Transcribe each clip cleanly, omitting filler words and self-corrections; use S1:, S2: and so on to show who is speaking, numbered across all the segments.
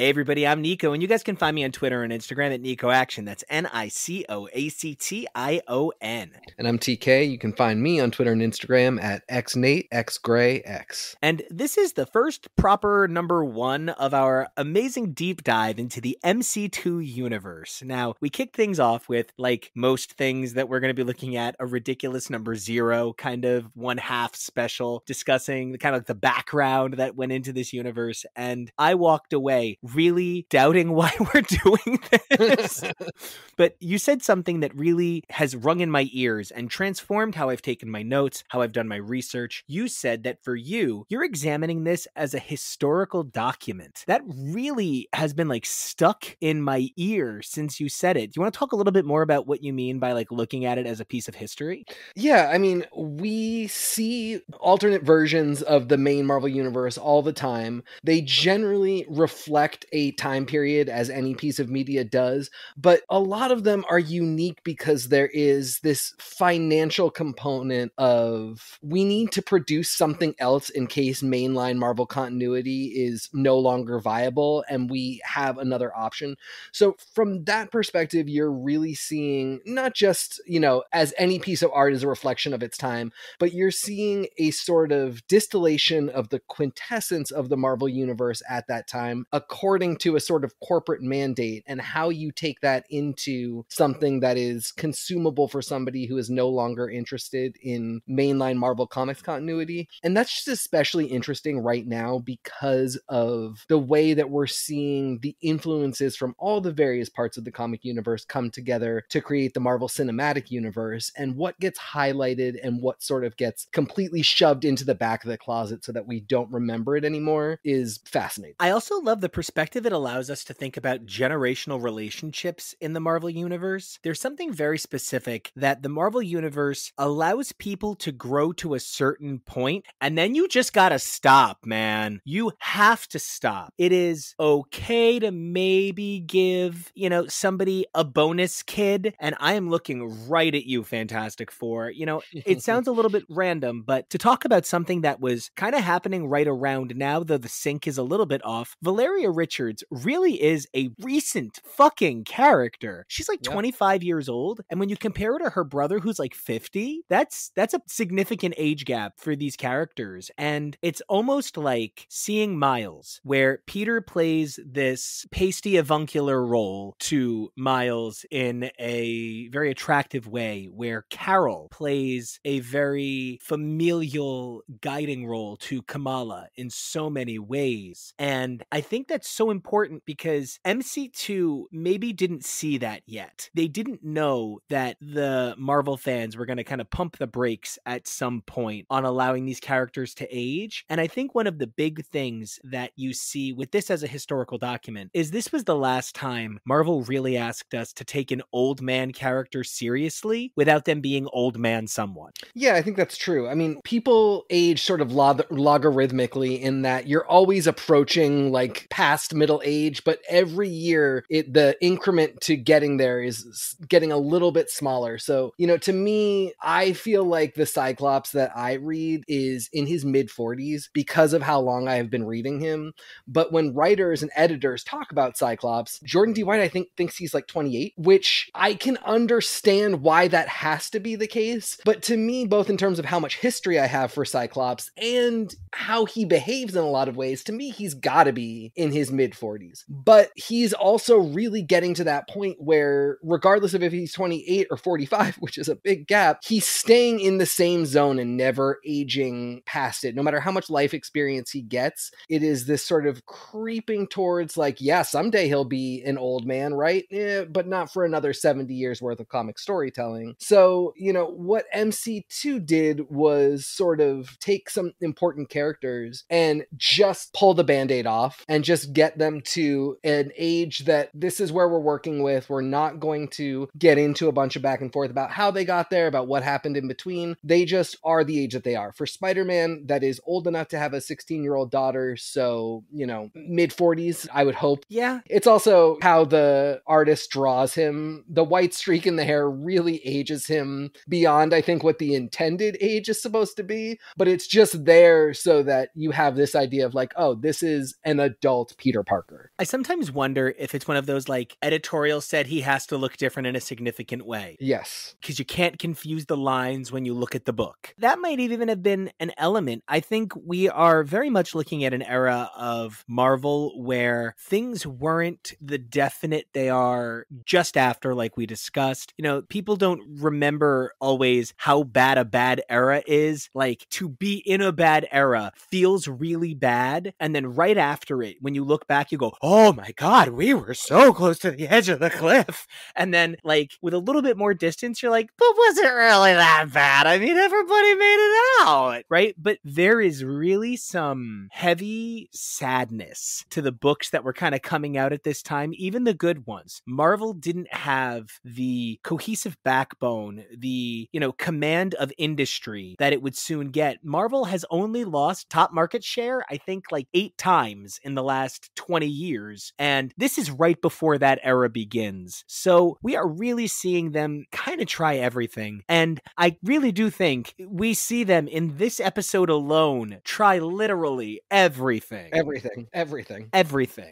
S1: Hey everybody, I'm Nico, and you guys can find me on Twitter and Instagram at NicoAction. That's NicoAction.
S2: And I'm TK. You can find me on Twitter and Instagram at xnate, xgrayx.
S1: And this is the first proper number 1 of our amazing deep dive into the MC2 universe. Now, we kicked things off with, like most things that we're going to be looking at, a ridiculous number 0 kind of 1/2 special discussing the kind of the background that went into this universe. And I walked away really doubting why we're doing this. But you said something that really has rung in my ears and transformed how I've taken my notes, how I've done my research. You said that for you, you're examining this as a historical document. That really has been like stuck in my ear since you said it. Do you want to talk a little bit more about what you mean by like looking at it as a piece of history?
S2: Yeah, I mean, we see alternate versions of the main Marvel Universe all the time. They generally reflect a time period, as any piece of media does, but a lot of them are unique because there is this financial component of we need to produce something else in case mainline Marvel continuity is no longer viable and we have another option. So from that perspective, you're really seeing not just, as any piece of art is a reflection of its time, but you're seeing a sort of distillation of the quintessence of the Marvel Universe at that time, according to a sort of corporate mandate, and how you take that into something that is consumable for somebody who is no longer interested in mainline Marvel Comics continuity. And that's just especially interesting right now because of the way that we're seeing the influences from all the various parts of the comic universe come together to create the Marvel Cinematic Universe, and what gets highlighted and what sort of gets completely shoved into the back of the closet so that we don't remember it anymore is fascinating.
S1: I also love the perspective it allows us to think about generational relationships in the Marvel Universe. There's something very specific that the Marvel Universe allows people to grow to a certain point, and then you just gotta stop, man. You have to stop. It is okay to maybe give, somebody a bonus kid, and I am looking right at you, Fantastic Four. It sounds a little bit random, but to talk about something that was kind of happening right around now, though the sync is a little bit off, Valeria Richards really is a recent fucking character. She's like 25 years old, and when you compare her to her brother who's like 50, that's a significant age gap for these characters. And it's almost like seeing Miles, where Peter plays this pasty avuncular role to Miles in a very attractive way, where Carol plays a very familial guiding role to Kamala in so many ways. And I think that's so important because MC2 maybe didn't see that yet. They didn't know that the Marvel fans were going to kind of pump the brakes at some point on allowing these characters to age. And I think one of the big things that you see with this as a historical document is this was the last time Marvel really asked us to take an old man character seriously without them being old man someone.
S2: Yeah, I think that's true. I mean, people age sort of logarithmically in that you're always approaching like past middle age, but every year the increment to getting there is getting a little bit smaller. So, to me, I feel like the Cyclops that I read is in his mid-40s because of how long I have been reading him. But when writers and editors talk about Cyclops, Jordan D. White, I think, thinks he's like 28, which I can understand why that has to be the case. But to me, both in terms of how much history I have for Cyclops and how he behaves in a lot of ways, to me, he's got to be in his mid-40s. But he's also really getting to that point where, regardless of if he's 28 or 45, which is a big gap, he's staying in the same zone and never aging past it. No matter how much life experience he gets, it is this sort of creeping towards like, yeah, someday he'll be an old man, right? But not for another 70 years worth of comic storytelling. So, what MC2 did was sort of take some important characters and just pull the Band-Aid off and just get them to an age that this is where we're working with. We're not going to get into a bunch of back and forth about how they got there, about what happened in between. They just are the age that they are. For Spider-Man, that is old enough to have a 16-year-old daughter, so, mid-40s, I would hope.
S1: Yeah.
S2: It's also how the artist draws him. The white streak in the hair really ages him beyond, I think, what the intended age is supposed to be, but it's just there so that you have this idea of like, oh, this is an adult Peter Parker.
S1: I sometimes wonder if it's one of those like editorial said he has to look different in a significant way.
S2: Yes.
S1: Because you can't confuse the lines when you look at the book. That might even have been an element. I think we are very much looking at an era of Marvel where things weren't the definite they are just after, like we discussed. You know, people don't remember always how bad a bad era is. Like, to be in a bad era feels really bad. And then right after it, when you look back, you go, oh my God, we were so close to the edge of the cliff. And then, like, with a little bit more distance, you're like, but was it really that bad? I mean, everybody made it out, right? But there is really some heavy sadness to the books that were kind of coming out at this time, even the good ones. Marvel didn't have the cohesive backbone, the, you know, command of industry that it would soon get. Marvel has only lost top market share, I think, like 8 times in the last 20 years. And this is right before that era begins. So we are really seeing them kind of try everything. And I really do think we see them in this episode alone try literally everything. Everything.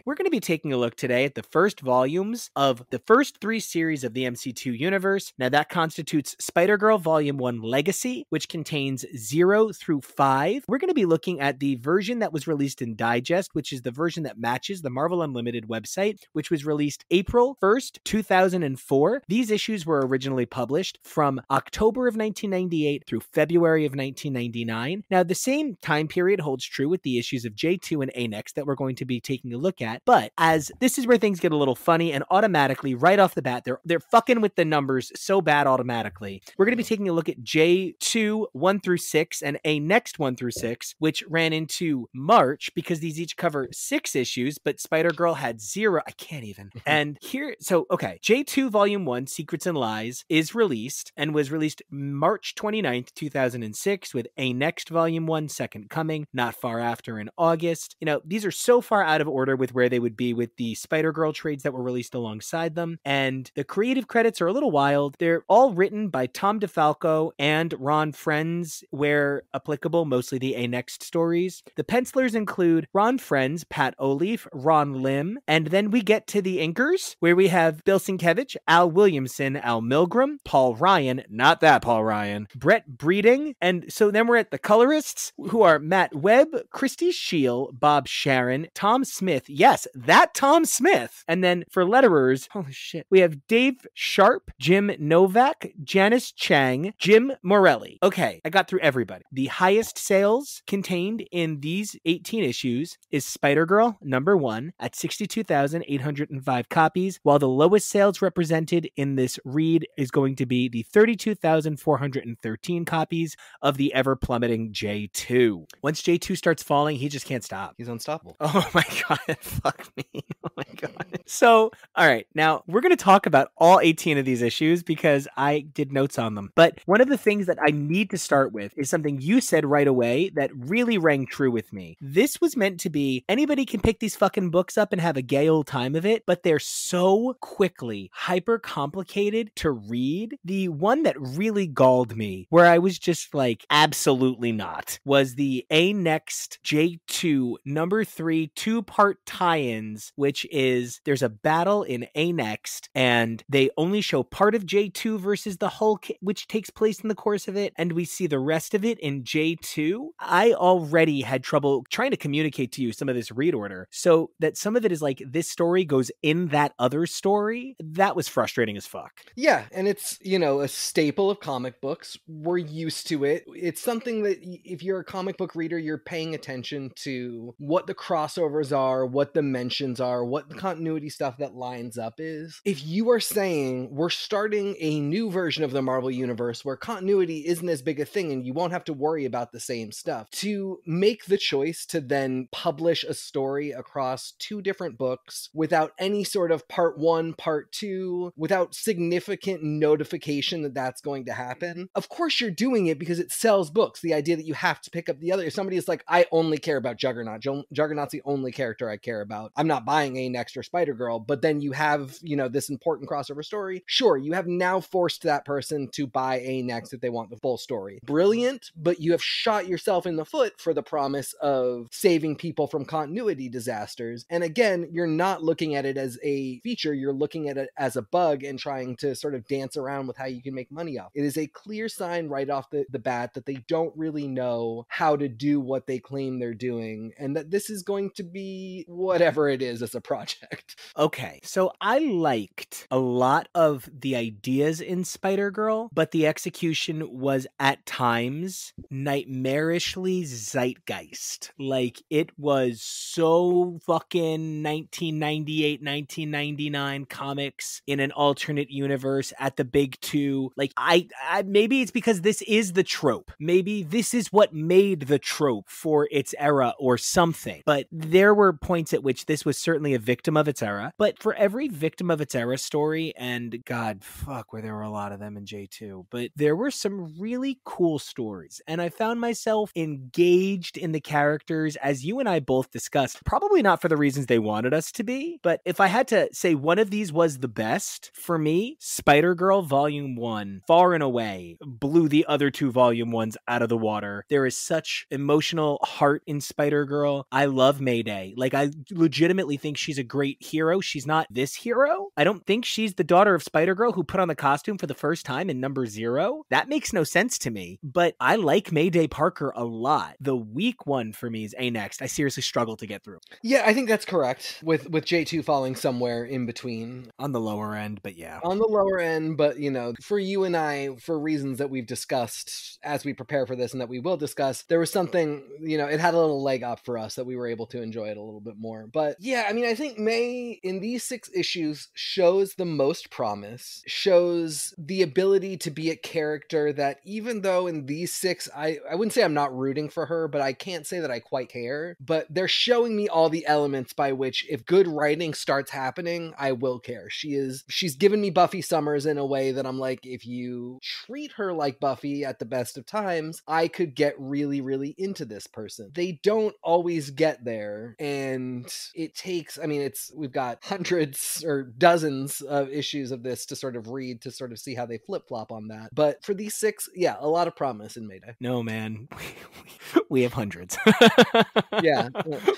S1: We're going to be taking a look today at the first volumes of the first 3 series of the MC2 universe. Now that constitutes Spider-Girl Volume 1 Legacy, which contains 0 through 5. We're going to be looking at the version that was released in Digest, which is the version that matches the Marvel Unlimited website, which was released April 1st, 2004. These issues were originally published from October of 1998 through February of 1999. Now, the same time period holds true with the issues of J2 and A-Next that we're going to be taking a look at, but as this is where things get a little funny, and automatically, right off the bat, they're fucking with the numbers so bad automatically. We're going to be taking a look at J2 1 through 6 and A-Next 1 through 6, which ran into March because these each cover 6 issues, but Spider-Girl had 0. I can't even. And here, so, okay, J2 Volume 1, Secrets and Lies, is released and was released March 29th, 2006, with A-Next Volume 1, Second Coming, not far after in August. You know, these are so far out of order with where they would be with the Spider-Girl trades that were released alongside them, and the creative credits are a little wild. They're all written by Tom DeFalco and Ron Frenz, where applicable, mostly the A-Next stories. The pencilers include Ron Frenz, Pat Olive, Ron Lim, and then we get to the inkers, where we have Bill Sienkiewicz, Al Williamson, Al Milgram, Paul Ryan, not that Paul Ryan, Brett Breeding, and so then we're at the colorists, who are Matt Webb, Christy Scheel, Bob Sharon, Tom Smith, yes, that Tom Smith, and then for letterers, holy shit, we have Dave Sharp, Jim Novak, Janice Chang, Jim Morelli. Okay, I got through everybody. The highest sales contained in these 18 issues is Spider-Girl number 1 at 62,805 copies, while the lowest sales represented in this read is going to be the 32,413 copies of the ever-plummeting J2. Once J2 starts falling, he just can't stop.
S2: He's unstoppable.
S1: Oh my God, fuck me. Oh my God. So, all right, now we're going to talk about all 18 of these issues because I did notes on them. But one of the things that I need to start with is something you said right away that really rang true with me. This was meant to be, anybody can pick these fucking books up and have a gay old time of it, but they're so quickly hyper complicated to read. The one that really galled me, where I was just like, absolutely not, was the A-Next J2 number 3 2-part tie-ins, which is there's a battle in A-Next and they only show part of J2 versus the Hulk, which takes place in the course of it, and we see the rest of it in J2. I already had trouble trying to communicate to you some of this read order, so that some of it is like this story goes in that other story. That was frustrating as fuck.
S2: Yeah, and it's, you know, a staple of comic books. We're used to it. It's something that if you're a comic book reader, you're paying attention to what the crossovers are, what the mentions are, what the continuity stuff that lines up is. If you are saying we're starting a new version of the Marvel Universe where continuity isn't as big a thing and you won't have to worry about the same stuff, to make the choice to then publish a story across 2 different books without any sort of part 1, part 2, without significant notification that that's going to happen. Of course you're doing it because it sells books. The idea that you have to pick up the other, if somebody is like, I only care about Juggernaut, Juggernaut's the only character I care about, I'm not buying A-Next or Spider-Girl Spider-Girl, but then you have, this important crossover story. Sure, you have now forced that person to buy A next if they want the full story. Brilliant, but you have shot yourself in the foot for the promise of saving people from continuity disasters. And again, you're not looking at it as a feature, you're looking at it as a bug and trying to sort of dance around with how you can make money off. It is a clear sign right off the bat that they don't really know how to do what they claim they're doing, and that this is going to be whatever it is as a project.
S1: Okay, so I liked a lot of the ideas in Spider-Girl, but the execution was at times nightmarishly zeitgeist. Like, it was so fucking 1998, 1999 comics in an alternate universe at the big two. Like, I maybe it's because this is the trope. Maybe this is what made the trope for its era or something. But there were points at which this was certainly a victim of its era. But for every victim of its era story, and God, fuck, where there were a lot of them in J2, but there were some really cool stories. And I found myself engaged in the characters, as you and I both discussed, probably not for the reasons they wanted us to be. But if I had to say one of these was the best, for me, Spider-Girl Volume 1, far and away, blew the other two Volume 1s out of the water. There is such emotional heart in Spider-Girl. I love Mayday. Like, I legitimately think she's a great hero. She's not this hero. I don't think she's the daughter of Spider-Girl who put on the costume for the first time in number 0. That makes no sense to me, but I like Mayday Parker a lot. The weak one for me is A Next. I seriously struggle to get through.
S2: Yeah, I think that's correct, with J2 falling somewhere in between.
S1: On the lower end, but yeah.
S2: On the lower end, but, for you and I, for reasons that we've discussed as we prepare for this and that we will discuss, there was something, it had a little leg up for us that we were able to enjoy it a little bit more. But yeah, I mean, I think May, in these 6 issues, shows the most promise, shows the ability to be a character that, even though in these 6, I wouldn't say I'm not rooting for her, but I can't say that I quite care. But they're showing me all the elements by which, if good writing starts happening, I will care. She's given me Buffy Summers in a way that I'm like, if you treat her like Buffy at the best of times, I could get really, really into this person. They don't always get there, and it takes, we've got hundreds or dozens of issues of this to sort of read, to sort of see how they flip-flop on that. But for these 6, yeah, a lot of promise in Mayday.
S1: No, man. We have hundreds.
S2: Yeah.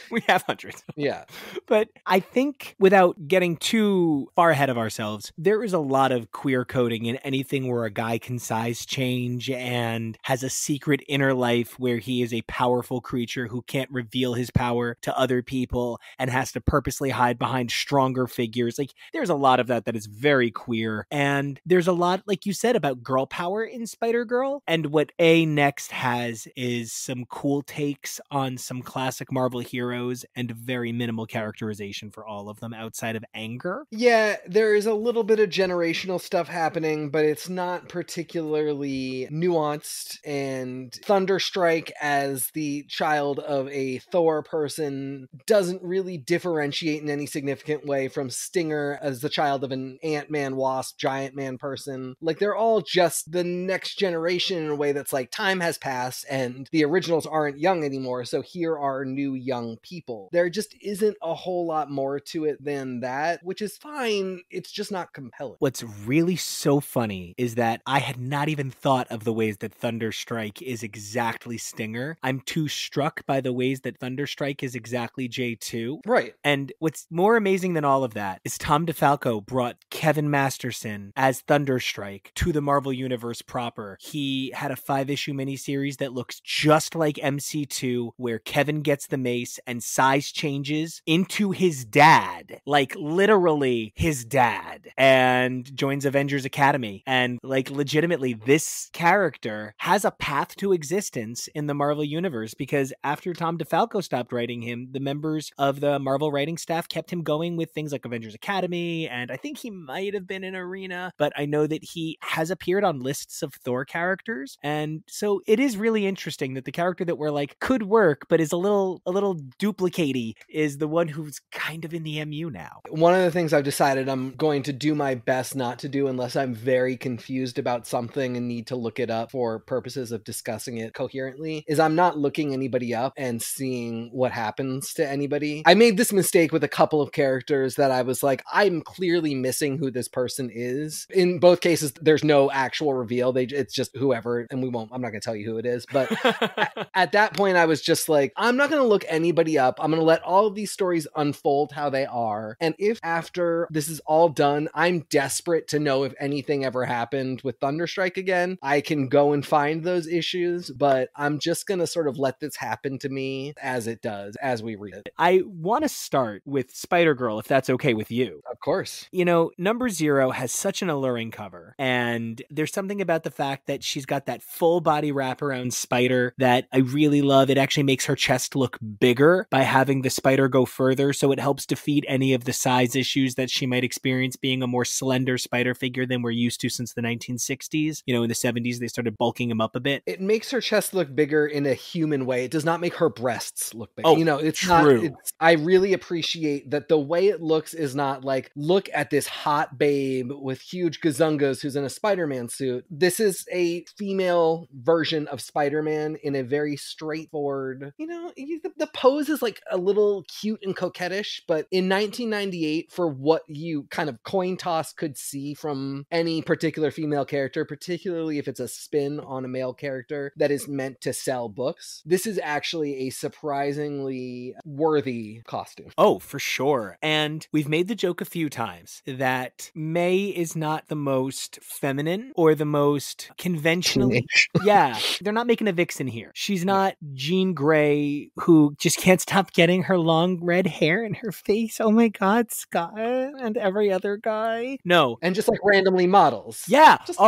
S1: We have hundreds.
S2: Yeah.
S1: But I think, without getting too far ahead of ourselves, there is a lot of queer coding in anything where a guy can size change and has a secret inner life where he is a powerful creature who can't reveal his power to other people and has to purposely hide behind stronger figures. Like, there's a lot of that is very queer. And there's a lot, like you said, about girl power in Spider-Girl. And what A Next has is some cool takes on some classic Marvel heroes and very minimal characterization for all of them outside of anger.
S2: Yeah, there is a little bit of generational stuff happening, but it's not particularly nuanced. And Thunderstrike, as the child of a Thor person, doesn't really differentiate in any significant way from Stinger as the child of an Ant-Man, Wasp, Giant Man person. Like, they're all just the next generation in a way that's like, time has passed and the originals aren't young anymore, so here are new young people. There just isn't a whole lot more to it than that, which is fine. It's just not compelling.
S1: What's really so funny is that I had not even thought of the ways that Thunderstrike is exactly Stinger. I'm too struck by the ways that Thunderstrike is exactly J2.
S2: Right.
S1: And what's more amazing than all of that is Tom DeFalco brought Kevin Masterson as Thunderstrike to the Marvel Universe proper. He had a 5-issue miniseries that looks just like MC2, where Kevin gets the mace and size changes into his dad, like literally his dad, and joins Avengers Academy. And like, legitimately, this character has a path to existence in the Marvel Universe, because after Tom DeFalco stopped writing him, the members of the Marvel writing staff kept him going with things like Avengers Academy, and I think he might have been in Arena, but I know that he has appeared on lists of Thor characters. And so it is really interesting that the character that we're like could work but is a little duplicatey is the one who's kind of in the MU now.
S2: One of the things I've decided I'm going to do my best not to do, unless I'm very confused about something and need to look it up for purposes of discussing it coherently, is I'm not looking anybody up and seeing what happens to anybody. I made this mistake with a couple of characters that I was like, I'm clearly missing who this person is. In both cases, there's no actual reveal. It's just whoever, and I'm not going to tell you who it is. But at that point, I was just like, I'm not going to look anybody up. I'm going to let all of these stories unfold how they are. And if after this is all done, I'm desperate to know if anything ever happened with Thunderstrike again, I can go and find those issues. But I'm just going to sort of let this happen to me as it does, as we read it.
S1: I want to start with Spider-Girl, if that's okay with you.
S2: Of course.
S1: You know, number 0 has such an alluring cover, and there's something about the fact that she's got that full body wraparound spider that I really love. It actually makes her chest look bigger by having the spider go further, so it helps defeat any of the size issues that she might experience being a more slender spider figure than we're used to since the 1960s. You know, in the 70s, they started bulking him up a bit.
S2: It makes her chest look bigger in a human way. It does not make her breasts look big.
S1: Oh,
S2: you know, it's
S1: true.
S2: not. I really appreciate that the way it looks is not like, look at this hot babe with huge gazungas who's in a Spider-Man suit. This is a female version of Spider-Man in a very straightforward, you know, the pose is like a little cute and coquettish, but in 1998, for what you kind of coin toss could see from any particular female character, particularly if it's a spin on a male character that is meant to sell books, this is actually a surprisingly worthy costume.
S1: Oh, for sure. And we've made the joke a few times that May is not the most feminine or the most conventionally. Yeah, they're not making a vixen here. She's not Jean Grey, who just can't stop getting her long red hair in her face. Oh my God, Scott and every other guy. No.
S2: And just like randomly models.
S1: Yeah.
S2: Just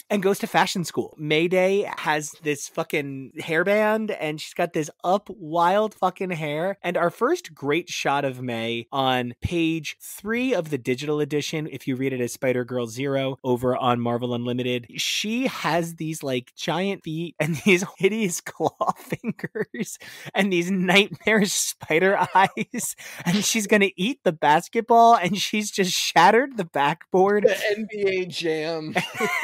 S1: and goes to fashion school. Mayday has this fucking hairband and she's got this up wild fucking hair. And our first great shot of May on page 3 of the digital edition, if you read it as Spider-Girl 0 over on Marvel Unlimited, she has these like giant feet and these hideous claw fingers and these nightmare spider eyes. And she's going to eat the basketball and she's just shattered the backboard.
S2: The NBA Jam.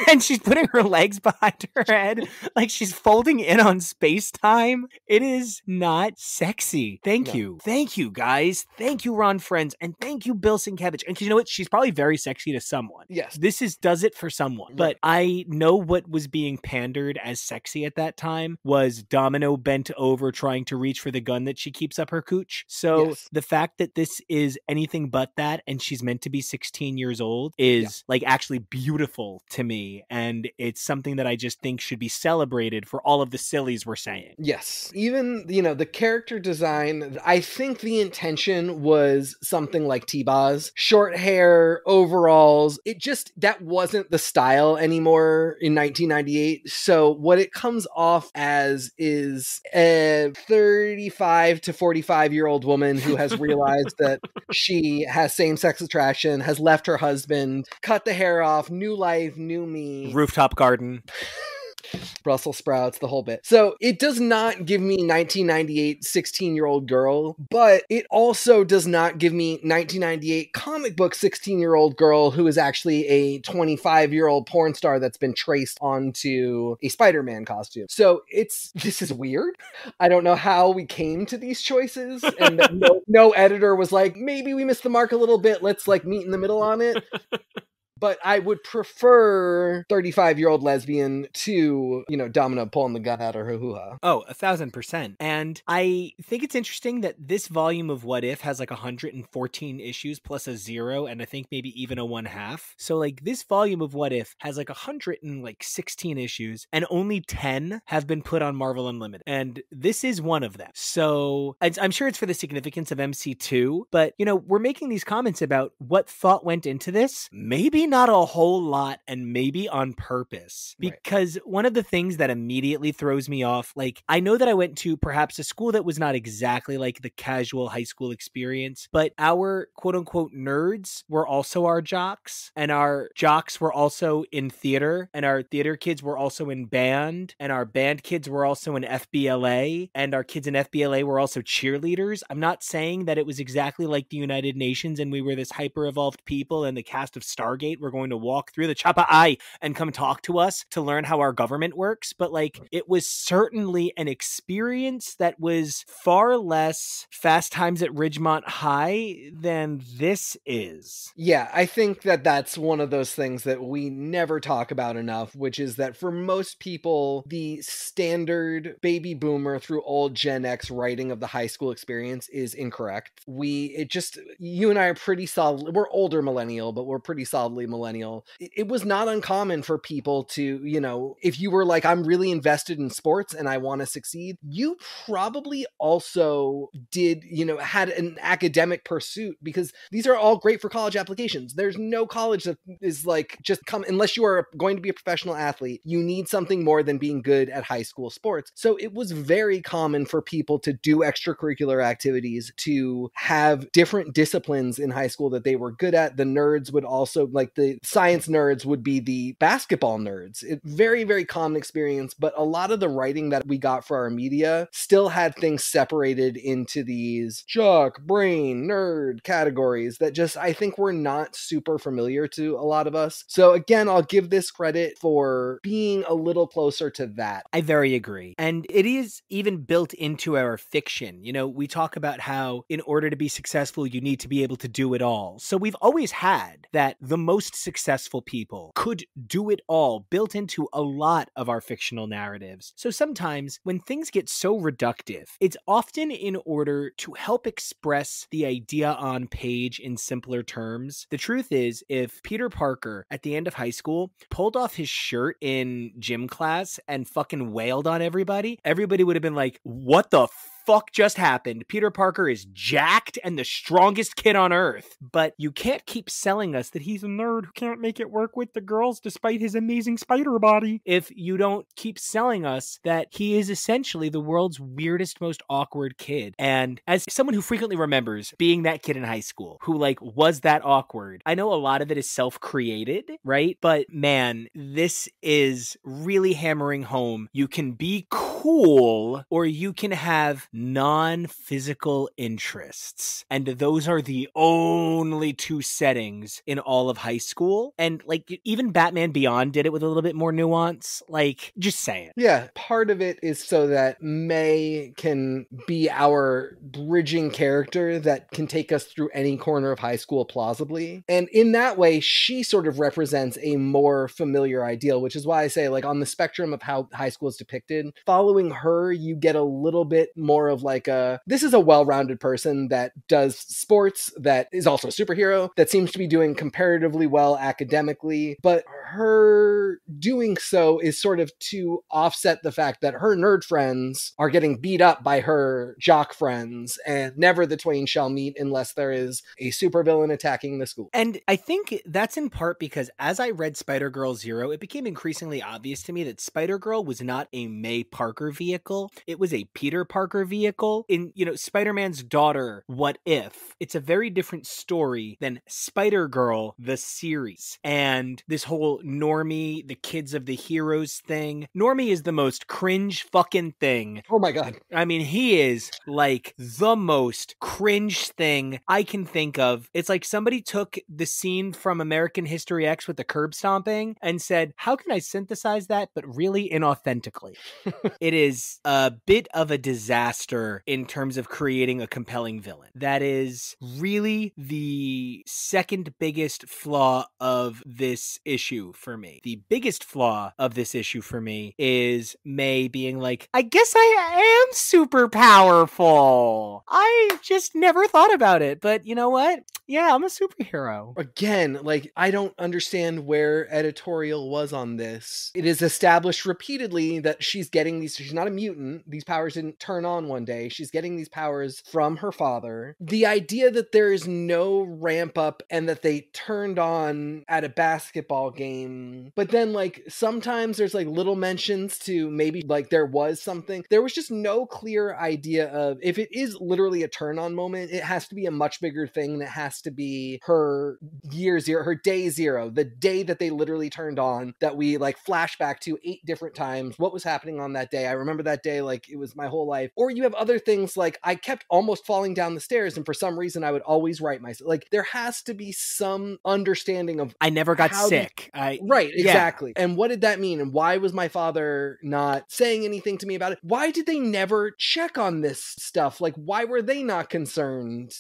S1: And she's putting her legs behind her head like she's folding in on space-time. It is not sexy. Thank you. Thank you, guys. Thank you, Ron Friends. And thank you, Bill Sienkiewicz. And you know what? She's probably very sexy to someone.
S2: Yes.
S1: This does it for someone. Right. But I know what was being pandered as sexy at that time was Domino bent over trying to reach for the gun that she keeps up her cooch. So the fact that this is anything but that and she's meant to be 16 years old is like actually beautiful to me. And it's something that I just think should be celebrated for all of the sillies we're saying.
S2: Yes. Even, you know, the character design, I think the intention was something like T-Boz. Short hair, overalls. That wasn't the style anymore in 1998. So what it comes off as is a 35 to 45-year-old woman who has realized that she has same-sex attraction, has left her husband, cut the hair off, new life, new me.
S1: Rooftop garden.
S2: Brussels sprouts, the whole bit. So it does not give me 1998 16-year-old girl, but it also does not give me 1998 comic book 16-year-old girl who is actually a 25-year-old porn star that's been traced onto a Spider-Man costume. So this is weird. I don't know how we came to these choices, and no editor was like, maybe we missed the mark a little bit. Let's like meet in the middle on it. But I would prefer 35-year-old lesbian to, you know, Domino pulling the gun out of her hoo-ha.
S1: Oh, 1,000%. And I think it's interesting that this volume of What If has like 114 issues plus a 0, and I think maybe even a 1/2. So like this volume of What If has like 116 issues, and only 10 have been put on Marvel Unlimited. And this is one of them. So I'm sure it's for the significance of MC2, but, you know, we're making these comments about what thought went into this. Maybe not a whole lot, and maybe on purpose, because one of the things that immediately throws me off, like I know that I went to perhaps a school that was not exactly like the casual high school experience, but our quote unquote nerds were also our jocks, and our jocks were also in theater, and our theater kids were also in band, and our band kids were also in FBLA, and our kids in FBLA were also cheerleaders. I'm not saying that it was exactly like the United Nations and we were this hyper evolved people and the cast of Stargate were going to walk through the Chapa Eye and come talk to us to learn how our government works. But like, it was certainly an experience that was far less Fast Times at Ridgemont High than this is.
S2: Yeah, I think that that's one of those things that we never talk about enough, which is that for most people, the standard baby boomer through old Gen X writing of the high school experience is incorrect. You and I are pretty solid. We're older millennial, but we're pretty solidly millennial. It was not uncommon for people to, if you were like, I'm really invested in sports and I want to succeed, you probably also did, had an academic pursuit, because these are all great for college applications. There's no college that is like just come, unless you are going to be a professional athlete, you need something more than being good at high school sports. So it was very common for people to do extracurricular activities, to have different disciplines in high school that they were good at. The nerds would also, like the science nerds would be the basketball nerds. Very, very common experience, but a lot of the writing that we got for our media still had things separated into these jock, brain, nerd categories that just, I think, were not super familiar to a lot of us. So again, I'll give this credit for being a little closer to that.
S1: I very agree. And it is even built into our fiction. We talk about how in order to be successful, you need to be able to do it all. So we've always had that the most successful people could do it all built into a lot of our fictional narratives. So sometimes when things get so reductive, it's often in order to help express the idea on page in simpler terms. The truth is, if Peter Parker at the end of high school pulled off his shirt in gym class and fucking wailed on everybody would have been like, what the fuck just happened? Peter Parker is jacked and the strongest kid on earth. But you can't keep selling us that he's a nerd who can't make it work with the girls despite his amazing spider body if you don't keep selling us that he is essentially the world's weirdest, most awkward kid. And as someone who frequently remembers being that kid in high school who was that awkward, I know a lot of it is self-created, right? But man, this is really hammering home. You can be cool or you can have non-physical interests. And those are the only two settings in all of high school. And even Batman Beyond did it with a little bit more nuance. Just saying.
S2: Yeah, part of it is so that May can be our bridging character that can take us through any corner of high school plausibly. And in that way, she sort of represents a more familiar ideal, which is why I say, on the spectrum of how high school is depicted, following her, you get a little bit more of this is a well-rounded person that does sports, that is also a superhero, that seems to be doing comparatively well academically, but her doing so is sort of to offset the fact that her nerd friends are getting beat up by her jock friends, and never the twain shall meet unless there is a supervillain attacking the school.
S1: And I think that's in part because as I read Spider-Girl Zero, it became increasingly obvious to me that Spider-Girl was not a May Parker vehicle. It was a Peter Parker vehicle. In, Spider-Man's daughter, What If? It's a very different story than Spider-Girl, the series. And this whole Normie, the kids of the heroes thing. Normie is the most cringe fucking thing.
S2: Oh my God.
S1: I mean, he is the most cringe thing I can think of. It's like somebody took the scene from American History X with the curb stomping and said, how can I synthesize that, but really inauthentically? It is a bit of a disaster in terms of creating a compelling villain. That is really the second biggest flaw of this issue for me. The biggest flaw of this issue for me is May being like, I guess I am super powerful. I just never thought about it. But you know what? Yeah, I'm a superhero.
S2: Again, I don't understand where editorial was on this. It is established repeatedly that she's not a mutant. These powers didn't turn on one day. She's getting these powers from her father. The idea that there is no ramp up and that they turned on at a basketball game, but then sometimes there's little mentions to maybe there was something. There was just no clear idea of, if it is literally a turn on moment, it has to be a much bigger thing that has has to be her year zero, her day zero, the day that they literally turned on, that we like flash back to 8 different times. What was happening on that day? I remember that day like it was my whole life. Or you have other things like I kept almost falling down the stairs and for some reason I would always write myself. Like there has to be some understanding of
S1: I never got sick.
S2: Right, exactly. And what did that mean? And why was my father not saying anything to me about it? Why did they never check on this stuff? Like, why were they not concerned?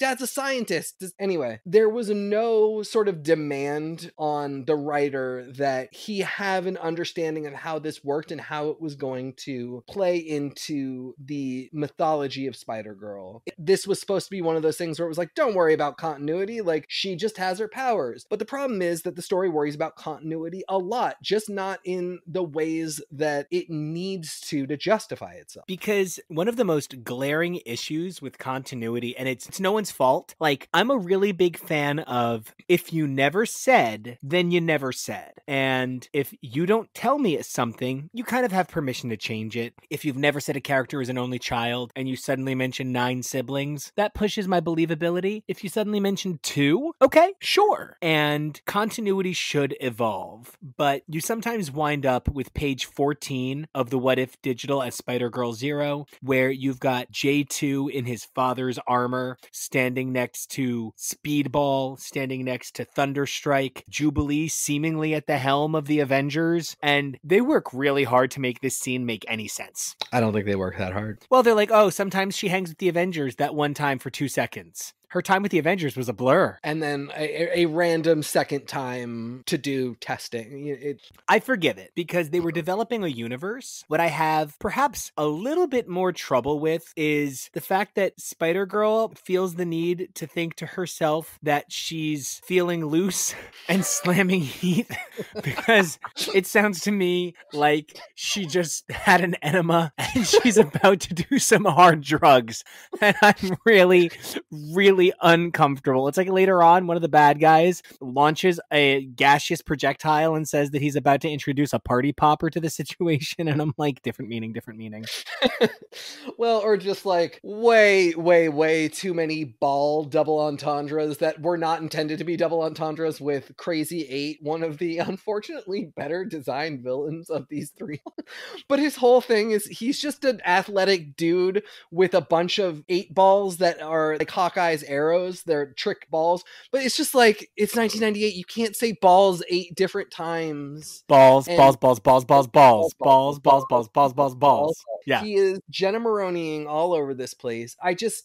S2: Dad's a scientist. Anyway, there was no sort of demand on the writer that he have an understanding of how this worked and how it was going to play into the mythology of Spider-Girl. This was supposed to be one of those things where it was like, don't worry about continuity. Like, she just has her powers. But the problem is that the story worries about continuity a lot, just not in the ways that it needs to justify itself.
S1: Because one of the most glaring issues with continuity, and it's no one's fault, like, I'm a really big fan of if you never said, then you never said. And if you don't tell me it's something, you kind of have permission to change it. If you've never said a character is an only child and you suddenly mention 9 siblings, that pushes my believability. If you suddenly mention 2, okay, sure. And continuity should evolve. But you sometimes wind up with page 14 of the What If Digital as Spider-Girl Zero, where you've got J2 in his father's armor, standing next to Speedball, standing next to Thunderstrike, Jubilee seemingly at the helm of the Avengers, and they work really hard to make this scene make any sense.
S2: I don't think they work that hard.
S1: Well, they're like, oh, sometimes she hangs with the Avengers that one time for 2 seconds. Her time with the Avengers was a blur.
S2: And then a random second time to do testing.
S1: I forgive it because they were developing a universe. What I have perhaps a little bit more trouble with is the fact that Spider-Girl feels the need to think to herself that she's feeling loose and slamming heat because it sounds to me like she just had an enema and she's about to do some hard drugs. And I'm really uncomfortable. It's like later on, one of the bad guys launches a gaseous projectile and says that he's about to introduce a party popper to the situation. And I'm like, different meaning.
S2: Well, or just like way too many ball double entendres that were not intended to be double entendres with Crazy 8, one of the unfortunately better designed villains of these 3. But his whole thing is he's just an athletic dude with a bunch of 8 balls that are like Hawkeye's arrows. They're trick balls, but it's just like, it's 1998. You can't say balls 8 different times.
S1: Balls. Yeah.
S2: He is Jenna Maroneying all over this place.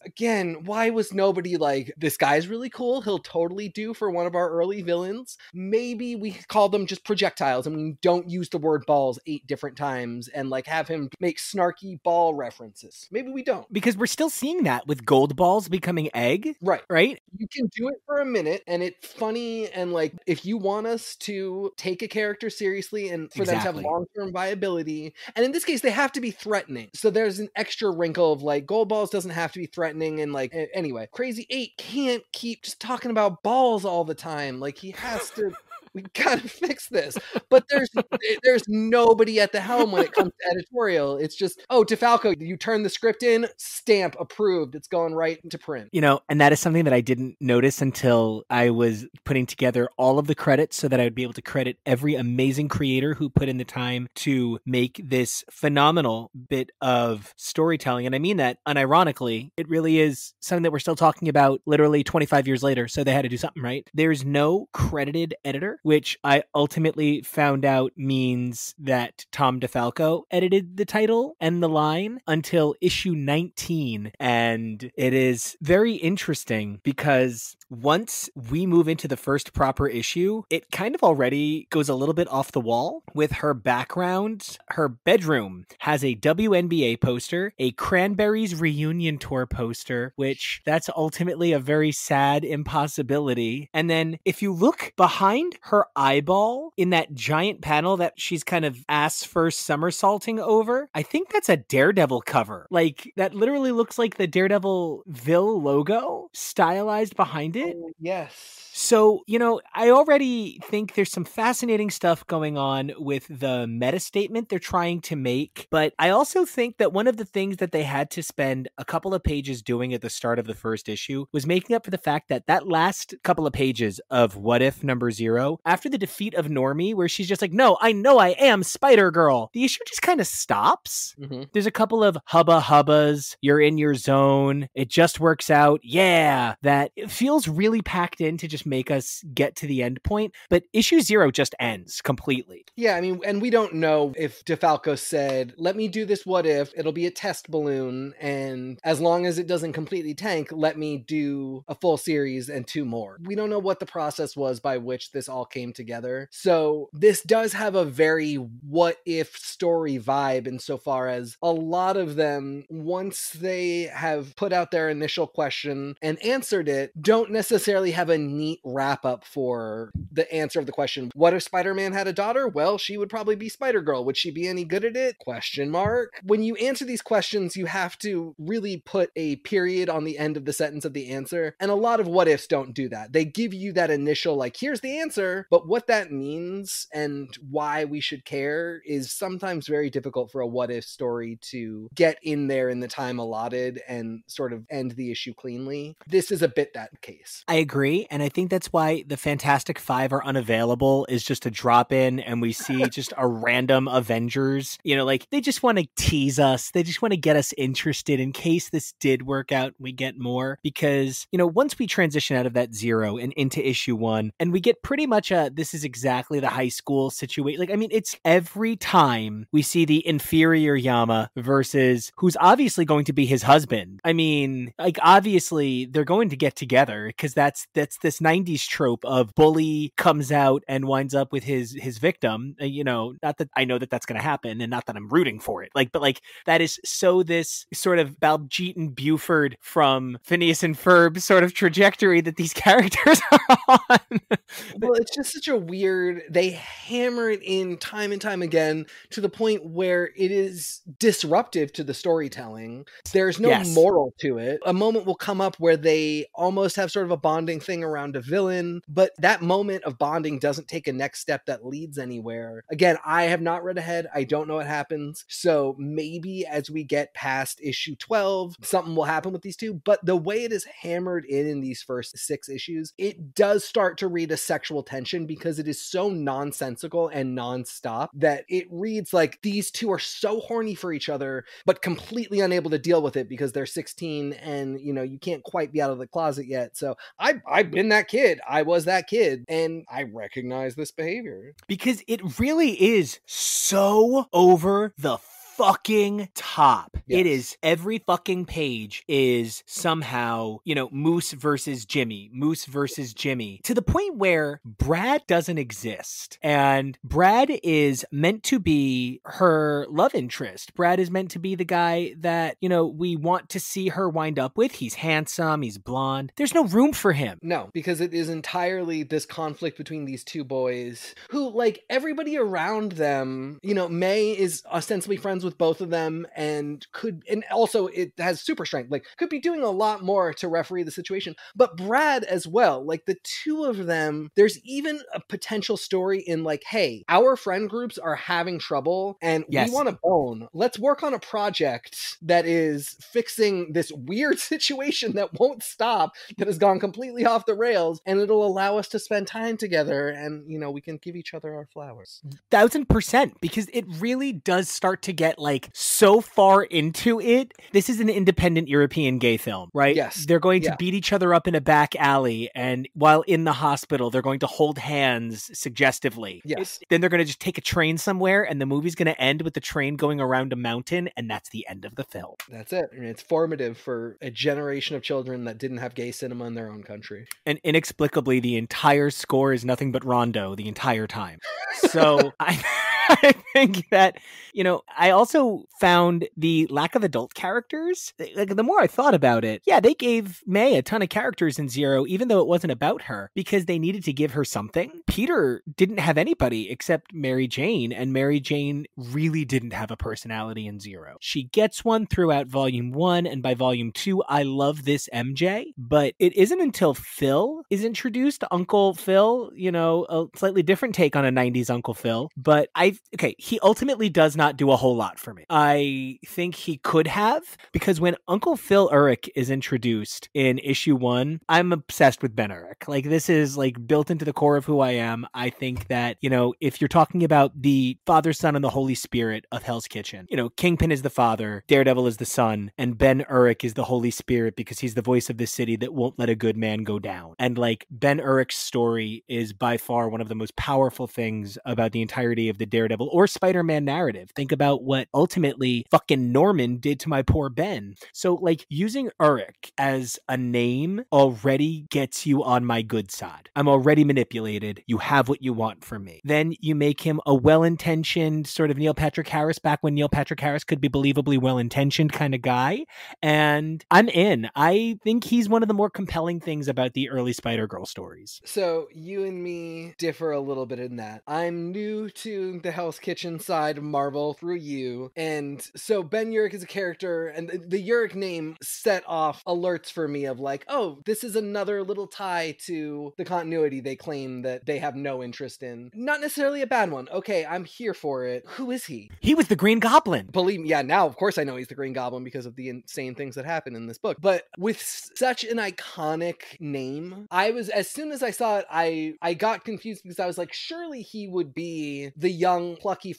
S2: Again, why was nobody like, this guy's really cool, he'll totally do for one of our early villains. Maybe we call them just projectiles and we don't use the word balls 8 different times and like have him make snarky ball references. Maybe we don't.
S1: Because we're still seeing that with gold balls becoming egg. Right?
S2: You can do it for a minute and it's funny, and like if you want us to take a character seriously and for them to have long-term viability, and in this case they have to be threatening. So there's an extra wrinkle of like, gold balls doesn't have to be threatening, and like anyway, Crazy 8 can't keep just talking about balls all the time. Like he has to we gotta fix this. But there's nobody at the helm when it comes to editorial. It's just, oh, DeFalco, you turn the script in, stamp, approved. It's going right into print.
S1: You know, and that is something that I didn't notice until I was putting together all of the credits so that I would be able to credit every amazing creator who put in the time to make this phenomenal bit of storytelling. And I mean that unironically. It really is something that we're still talking about literally 25 years later. So they had to do something right. There's no credited editor, which I ultimately found out means that Tom DeFalco edited the title and the line until issue 19. And it is very interesting because once we move into the first proper issue, it kind of already goes a little bit off the wall with her background. Her bedroom has a WNBA poster, a Cranberries reunion tour poster, which that's ultimately a very sad impossibility. And then if you look behind her eyeball in that giant panel that she's kind of ass first somersaulting over. I think that's a Daredevil cover. Like, that literally looks like the Daredevil Vil logo stylized behind it.
S2: Oh, yes.
S1: So, I already think there's some fascinating stuff going on with the meta statement they're trying to make, but I also think that one of the things that they had to spend a couple of pages doing at the start of the first issue was making up for the fact that that last couple of pages of What If #0, after the defeat of Normie, where she's just like, no, I know I am Spider-Girl, the issue just kind of stops. Mm-hmm. There's a couple of hubba hubbas, you're in your zone, it just works out, yeah, that it feels really packed in to just make us get to the end point, but issue 0 just ends completely.
S2: Yeah, I mean, and we don't know if DeFalco said, let me do this what if, it'll be a test balloon, and as long as it doesn't completely tank, let me do a full series and 2 more. We don't know what the process was by which this all came together. So this does have a very what if story vibe insofar as a lot of them, once they have put out their initial question and answered it, don't necessarily have a neat wrap up for the answer of the question. What if Spider-Man had a daughter? Well, she would probably be Spider-Girl. Would she be any good at it? Question mark. When you answer these questions, you have to really put a period on the end of the sentence of the answer. And a lot of what ifs don't do that. They give you that initial, like, here's the answer, but what that means and why we should care is sometimes very difficult for a what if story to get in there in the time allotted and sort of end the issue cleanly. This is a bit that case.
S1: I agree. And I think that's why the Fantastic Five are unavailable, is just a drop in and we see just a random Avengers, like they just want to tease us. They just want to get us interested in case this did work out. We get more because, once we transition out of that 0 and into issue 1 and we get pretty much this is exactly the high school situation. Like, I mean, it's every time we see the inferior Yama versus who's obviously going to be his husband. I mean, like, obviously they're going to get together because that's this 90s trope of bully comes out and winds up with his victim. Not that I know that that's going to happen and not that I'm rooting for it. But that is so this sort of Baljeet and Buford from Phineas and Ferb sort of trajectory that these characters are on.
S2: Well, it's just such a weird, they hammer it in time and time again to the point where it is disruptive to the storytelling. There's no moral to it. A moment will come up where they almost have sort of a bonding thing around a villain, but that moment of bonding doesn't take a next step that leads anywhere. Again, I have not read ahead. I don't know what happens. So maybe as we get past issue 12, something will happen with these two. But the way it is hammered in these first 6 issues, it does start to read a sexual tension because it is so nonsensical and nonstop that it reads like these two are so horny for each other, but completely unable to deal with it because they're 16 and, you can't quite be out of the closet yet. So I've been that kid. I was that kid and I recognize this behavior.
S1: Because it really is so over the fucking top. Yes. It is, every fucking page is somehow, Moose versus Jimmy, to the point where Brad doesn't exist. And Brad is meant to be her love interest. Brad is meant to be the guy that, we want to see her wind up with. He's handsome, he's blonde. There's no room for him.
S2: No, because it is entirely this conflict between these two boys who, like, everybody around them, May is ostensibly friends with both of them and also it has super strength, like could be doing a lot more to referee the situation, but Brad as well, like the two of them, there's even a potential story in like, hey, our friend groups are having trouble and we want to bone. Let's work on a project that is fixing this weird situation that won't stop, that has gone completely off the rails, and it'll allow us to spend time together and, we can give each other our flowers.
S1: 1000%, because it really does start to get like so far into it. This is an independent European gay film, right?
S2: Yes.
S1: They're going to beat each other up in a back alley, and while in the hospital, they're going to hold hands suggestively.
S2: Yes.
S1: Then they're going to just take a train somewhere, and the movie's going to end with the train going around a mountain, and that's the end of the film.
S2: That's it. And it's formative for a generation of children that didn't have gay cinema in their own country.
S1: And inexplicably, the entire score is nothing but Rondo the entire time. So I think that, I also found the lack of adult characters. Like, the more I thought about it, yeah, they gave May a ton of characters in Zero, even though it wasn't about her, because they needed to give her something. Peter didn't have anybody except Mary Jane, and Mary Jane really didn't have a personality in Zero. She gets one throughout Volume 1, and by Volume 2, I love this MJ, but it isn't until Phil is introduced, Uncle Phil, a slightly different take on a 90s Uncle Phil, but he ultimately does not do a whole lot for me. I think he could have, because when Uncle Phil Urich is introduced in issue 1, I'm obsessed with Ben Urich. Like, this is like built into the core of who I am. I think that, if you're talking about the Father, Son, and the Holy Spirit of Hell's Kitchen, Kingpin is the father, Daredevil is the son, and Ben Urich is the Holy Spirit because he's the voice of the city that won't let a good man go down. And like, Ben Urich's story is by far one of the most powerful things about the entirety of the Daredevil or Spider-Man narrative. Think about what ultimately fucking Norman did to my poor Ben. So like, using Urich as a name already gets you on my good side. I'm already manipulated. You have what you want from me. Then you make him a well-intentioned sort of Neil Patrick Harris, back when Neil Patrick Harris could be believably well-intentioned kind of guy. And I'm in. I think he's one of the more compelling things about the early Spider-Girl stories.
S2: So you and me differ a little bit in that. I'm new to the Hell's Kitchen side of Marvel through you. And so Ben Urich is a character, and the Urich name set off alerts for me of like, oh, this is another little tie to the continuity they claim that they have no interest in. Not necessarily a bad one. Okay, I'm here for it. Who is he?
S1: He was the Green Goblin.
S2: Believe me, yeah, now of course I know he's the Green Goblin because of the insane things that happen in this book. But with such an iconic name, as soon as I saw it, I got confused because I was like, surely he would be the young, plucky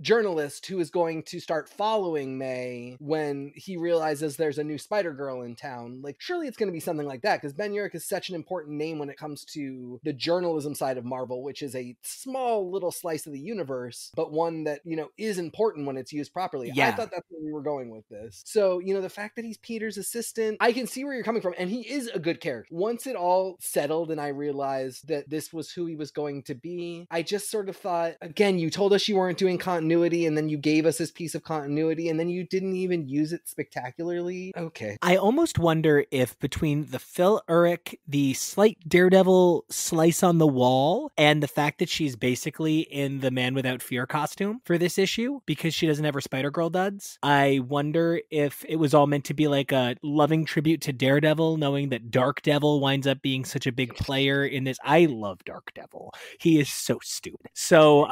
S2: journalist who is going to start following May when he realizes there's a new Spider-Girl in town. Like, surely it's going to be something like that, because Ben Urich is such an important name when it comes to the journalism side of Marvel, which is a small little slice of the universe, but one that, is important when it's used properly. Yeah. I thought that's where we were going with this. So, the fact that he's Peter's assistant, I can see where you're coming from, and he is a good character. Once it all settled and I realized that this was who he was going to be, I just sort of thought, again, you told us you weren't doing continuity, and then you gave us this piece of continuity, and then you didn't even use it spectacularly. Okay.
S1: I almost wonder if between the Phil Urich, the slight Daredevil slice on the wall, and the fact that she's basically in the Man Without Fear costume for this issue, because she doesn't have her Spider-Girl duds, I wonder if it was all meant to be like a loving tribute to Daredevil, knowing that Dark Devil winds up being such a big player in this. I love Dark Devil. He is so stupid. So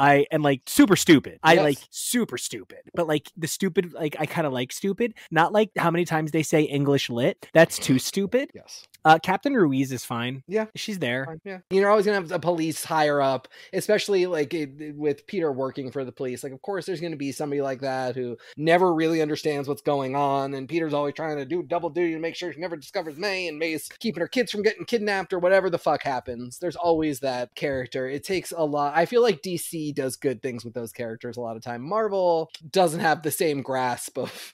S1: super stupid. I like super stupid, but like the stupid, like I kind of like stupid, not like how many times they say English lit. That's too stupid.
S2: Yes.
S1: Captain Ruiz is fine.
S2: Yeah.
S1: She's there.
S2: Fine. Yeah. You're always going to have a police higher up, especially like with Peter working for the police. Like, of course, there's going to be somebody like that who never really understands what's going on. And Peter's always trying to do double duty to make sure she never discovers May, and May's keeping her kids from getting kidnapped or whatever the fuck happens. There's always that character. It takes a lot. I feel like DC does good things with those characters a lot of time. Marvel doesn't have the same grasp of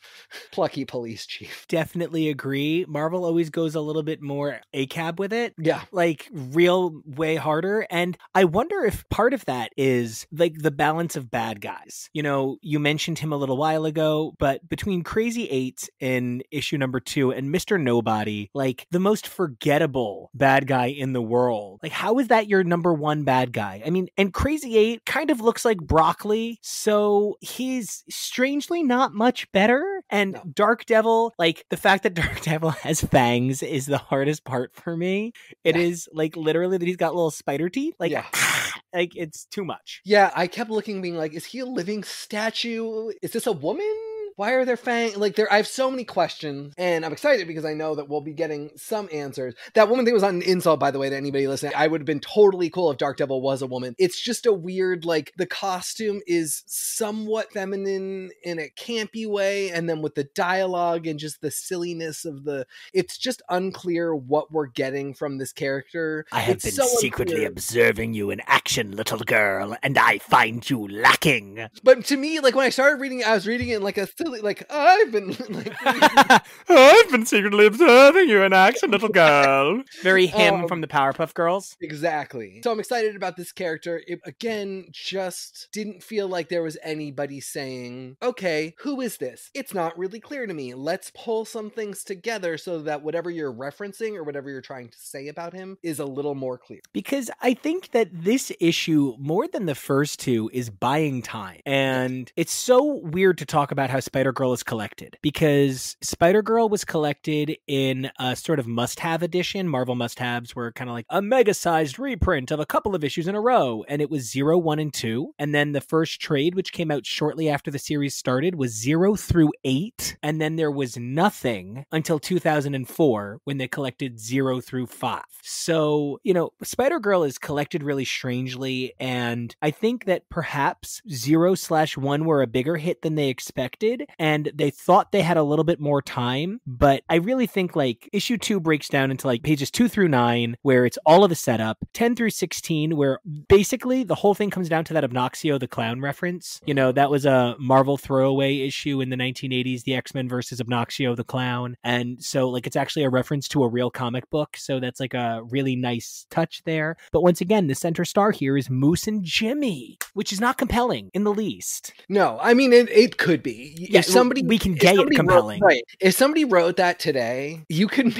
S2: plucky police chief.
S1: Definitely agree. Marvel always goes a little bit more ACAB with it.
S2: Yeah.
S1: Like real way harder. And I wonder if part of that is like the balance of bad guys. You mentioned him a little while ago, but between Crazy 8 in issue number 2 and Mr. Nobody, like the most forgettable bad guy in the world. Like, how is that your number one bad guy? I mean, and Crazy 8 kind of looks like broccoli, so he's strangely not much better. And no. Dark Devil, like the fact that Dark Devil has fangs is the hardest part for me. It is like literally that he's got little spider teeth. Like, like it's too much.
S2: Yeah, I kept looking, being like, is he a living statue? Is this a woman? Why are there fangs? Like, I have so many questions, and I'm excited because I know that we'll be getting some answers. That woman thing was on an insult, by the way, to anybody listening. I would have been totally cool if Dark Devil was a woman. It's just a weird, like, the costume is somewhat feminine in a campy way, and then with the dialogue and just the silliness of it's just unclear what we're getting from this character.
S1: I have been secretly observing you in action, little girl, and I find you lacking.
S2: But to me, like, when I started reading it, I was reading it in like a silly, like, I've been like,
S1: I've been secretly observing you in action, little girl. Very him from the Powerpuff Girls.
S2: Exactly. So I'm excited about this character. It, again, just didn't feel like there was anybody saying, okay, who is this? It's not really clear to me. Let's pull some things together so that whatever you're referencing or whatever you're trying to say about him is a little more clear.
S1: Because I think that this issue, more than the first two, is buying time. And it's so weird to talk about how Spider-Girl is collected, because Spider-Girl was collected in a sort of must-have edition. Marvel must-haves were kind of like a mega-sized reprint of a couple of issues in a row, and it was 0, 1, and 2. And then the first trade, which came out shortly after the series started, was 0 through 8, and then there was nothing until 2004 when they collected 0 through 5. So, you know, Spider-Girl is collected really strangely, and I think that perhaps 0/1 were a bigger hit than they expected, and they thought they had a little bit more time, but I really think like issue 2 breaks down into like pages 2 through 9, where it's all of the setup, 10 through 16, where basically the whole thing comes down to that Obnoxio the Clown reference. You know, that was a Marvel throwaway issue in the 1980s, the X-Men versus Obnoxio the Clown, and so like it's actually a reference to a real comic book, so that's like a really nice touch there. But once again, the center star here is Moose and Jimmy, which is not compelling in the least.
S2: No, I mean, it could be.
S1: Yeah,
S2: if somebody,
S1: we can get it compelling.
S2: Right. If somebody wrote that today, you can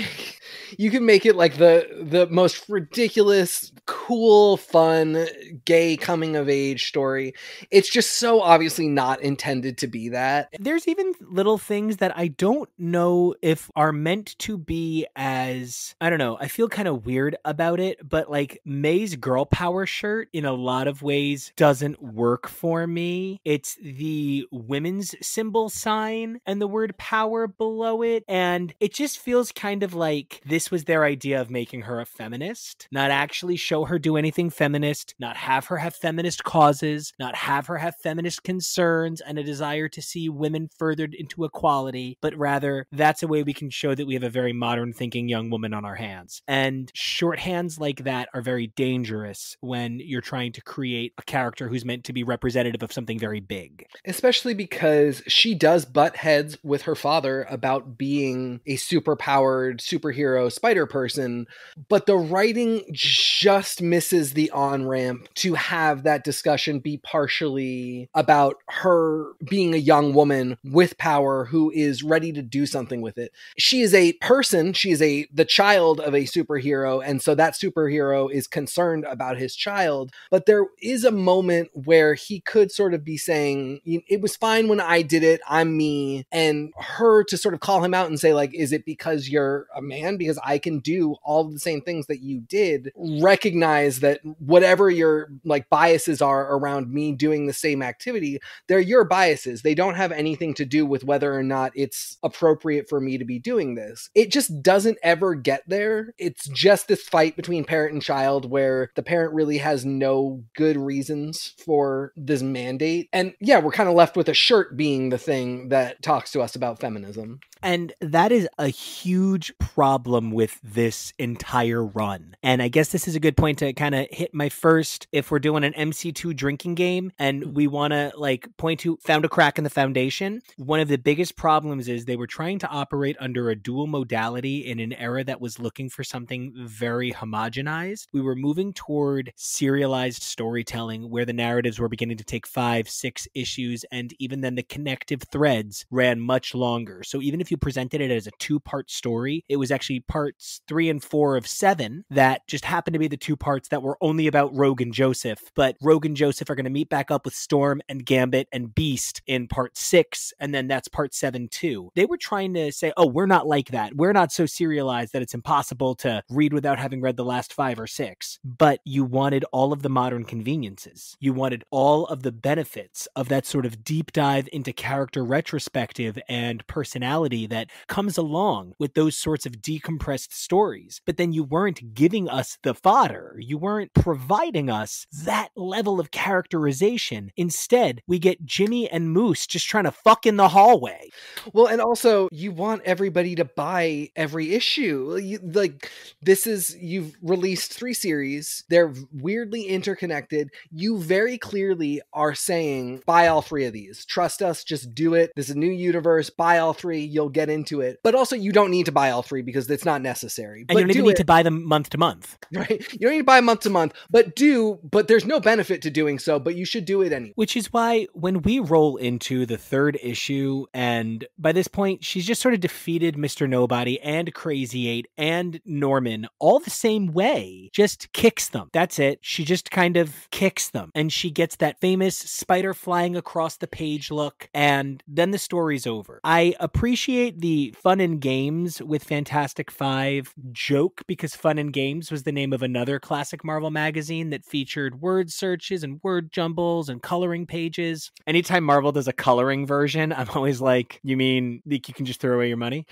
S2: make it like the most ridiculous, cool, fun, gay coming of age story. It's just so obviously not intended to be that.
S1: There's even little things that I don't know if are meant to be as, I don't know, I feel kind of weird about it, but like May's girl power shirt in a lot of ways doesn't work for me. It's the women's symbol sign and the word power below it, and it just feels kind of like this was their idea of making her a feminist, not actually show her do anything feminist, not have her have feminist causes, not have her have feminist concerns and a desire to see women furthered into equality, but rather that's a way we can show that we have a very modern thinking young woman on our hands. And shorthands like that are very dangerous when you're trying to create a character who's meant to be representative of something very big.
S2: Especially because she does butt heads with her father about being a superpowered superhero spider person, but the writing just misses the on-ramp to have that discussion be partially about her being a young woman with power who is ready to do something with it. She is a person, she is the child of a superhero, and so that superhero is concerned about his child, but there is a moment where he could sort of be saying, it was fine when I did it, I'm me, and her to sort of call him out and say like, is it because you're a man? Because I can do all of the same things that you did. Recognize that whatever your like biases are around me doing the same activity, they're your biases. They don't have anything to do with whether or not it's appropriate for me to be doing this. It just doesn't ever get there. It's just this fight between parent and child where the parent really has no good reasons for this mandate. And yeah, we're kind of left with a shirt being the thing that talks to us about feminism.
S1: And that is a huge problem with this entire run. And I guess this is a good point to kind of hit my first, if we're doing an MC2 drinking game and we want to like point to found a crack in the foundation. One of the biggest problems is they were trying to operate under a dual modality in an era that was looking for something very homogenized. We were moving toward serialized storytelling where the narratives were beginning to take 5, 6 issues, and even then the connective threads ran much longer. So even if you presented it as a 2-part story, it was actually parts 3 and 4 of 7 that just happened to be the 2 parts that were only about Rogue and Joseph. But Rogue and Joseph are going to meet back up with Storm and Gambit and Beast in part 6, and then that's part 7 too. They were trying to say, oh, we're not like that. We're not so serialized that it's impossible to read without having read the last 5 or 6. But you wanted all of the modern conveniences. You wanted all of the benefits of that sort of deep dive into character retrospective and personality complexity that comes along with those sorts of decompressed stories. But then you weren't giving us the fodder. You weren't providing us that level of characterization. Instead, we get Jimmy and Moose just trying to fuck in the hallway.
S2: Well, and also you want everybody to buy every issue. You've released 3 series. They're weirdly interconnected. You very clearly are saying, buy all 3 of these. Trust us, just do it. This is a new universe. Buy all 3. You'll get into it. But also you don't need to buy all 3 because it's not necessary.
S1: And
S2: but
S1: you don't even need to buy them month to month.
S2: Right? You don't need to buy month to month, but there's no benefit to doing so, but you should do it anyway.
S1: Which is why when we roll into the 3rd issue, and by this point, she's just sort of defeated Mr. Nobody and Crazy 8 and Norman all the same way, just kicks them. That's it. She just kind of kicks them. And she gets that famous spider flying across the page look, and then the story's over. I appreciate the Fun and Games with Fantastic Five joke, because Fun and Games was the name of another classic Marvel magazine that featured word searches and word jumbles and coloring pages. Anytime Marvel does a coloring version, I'm always like, you mean you can just throw away your money?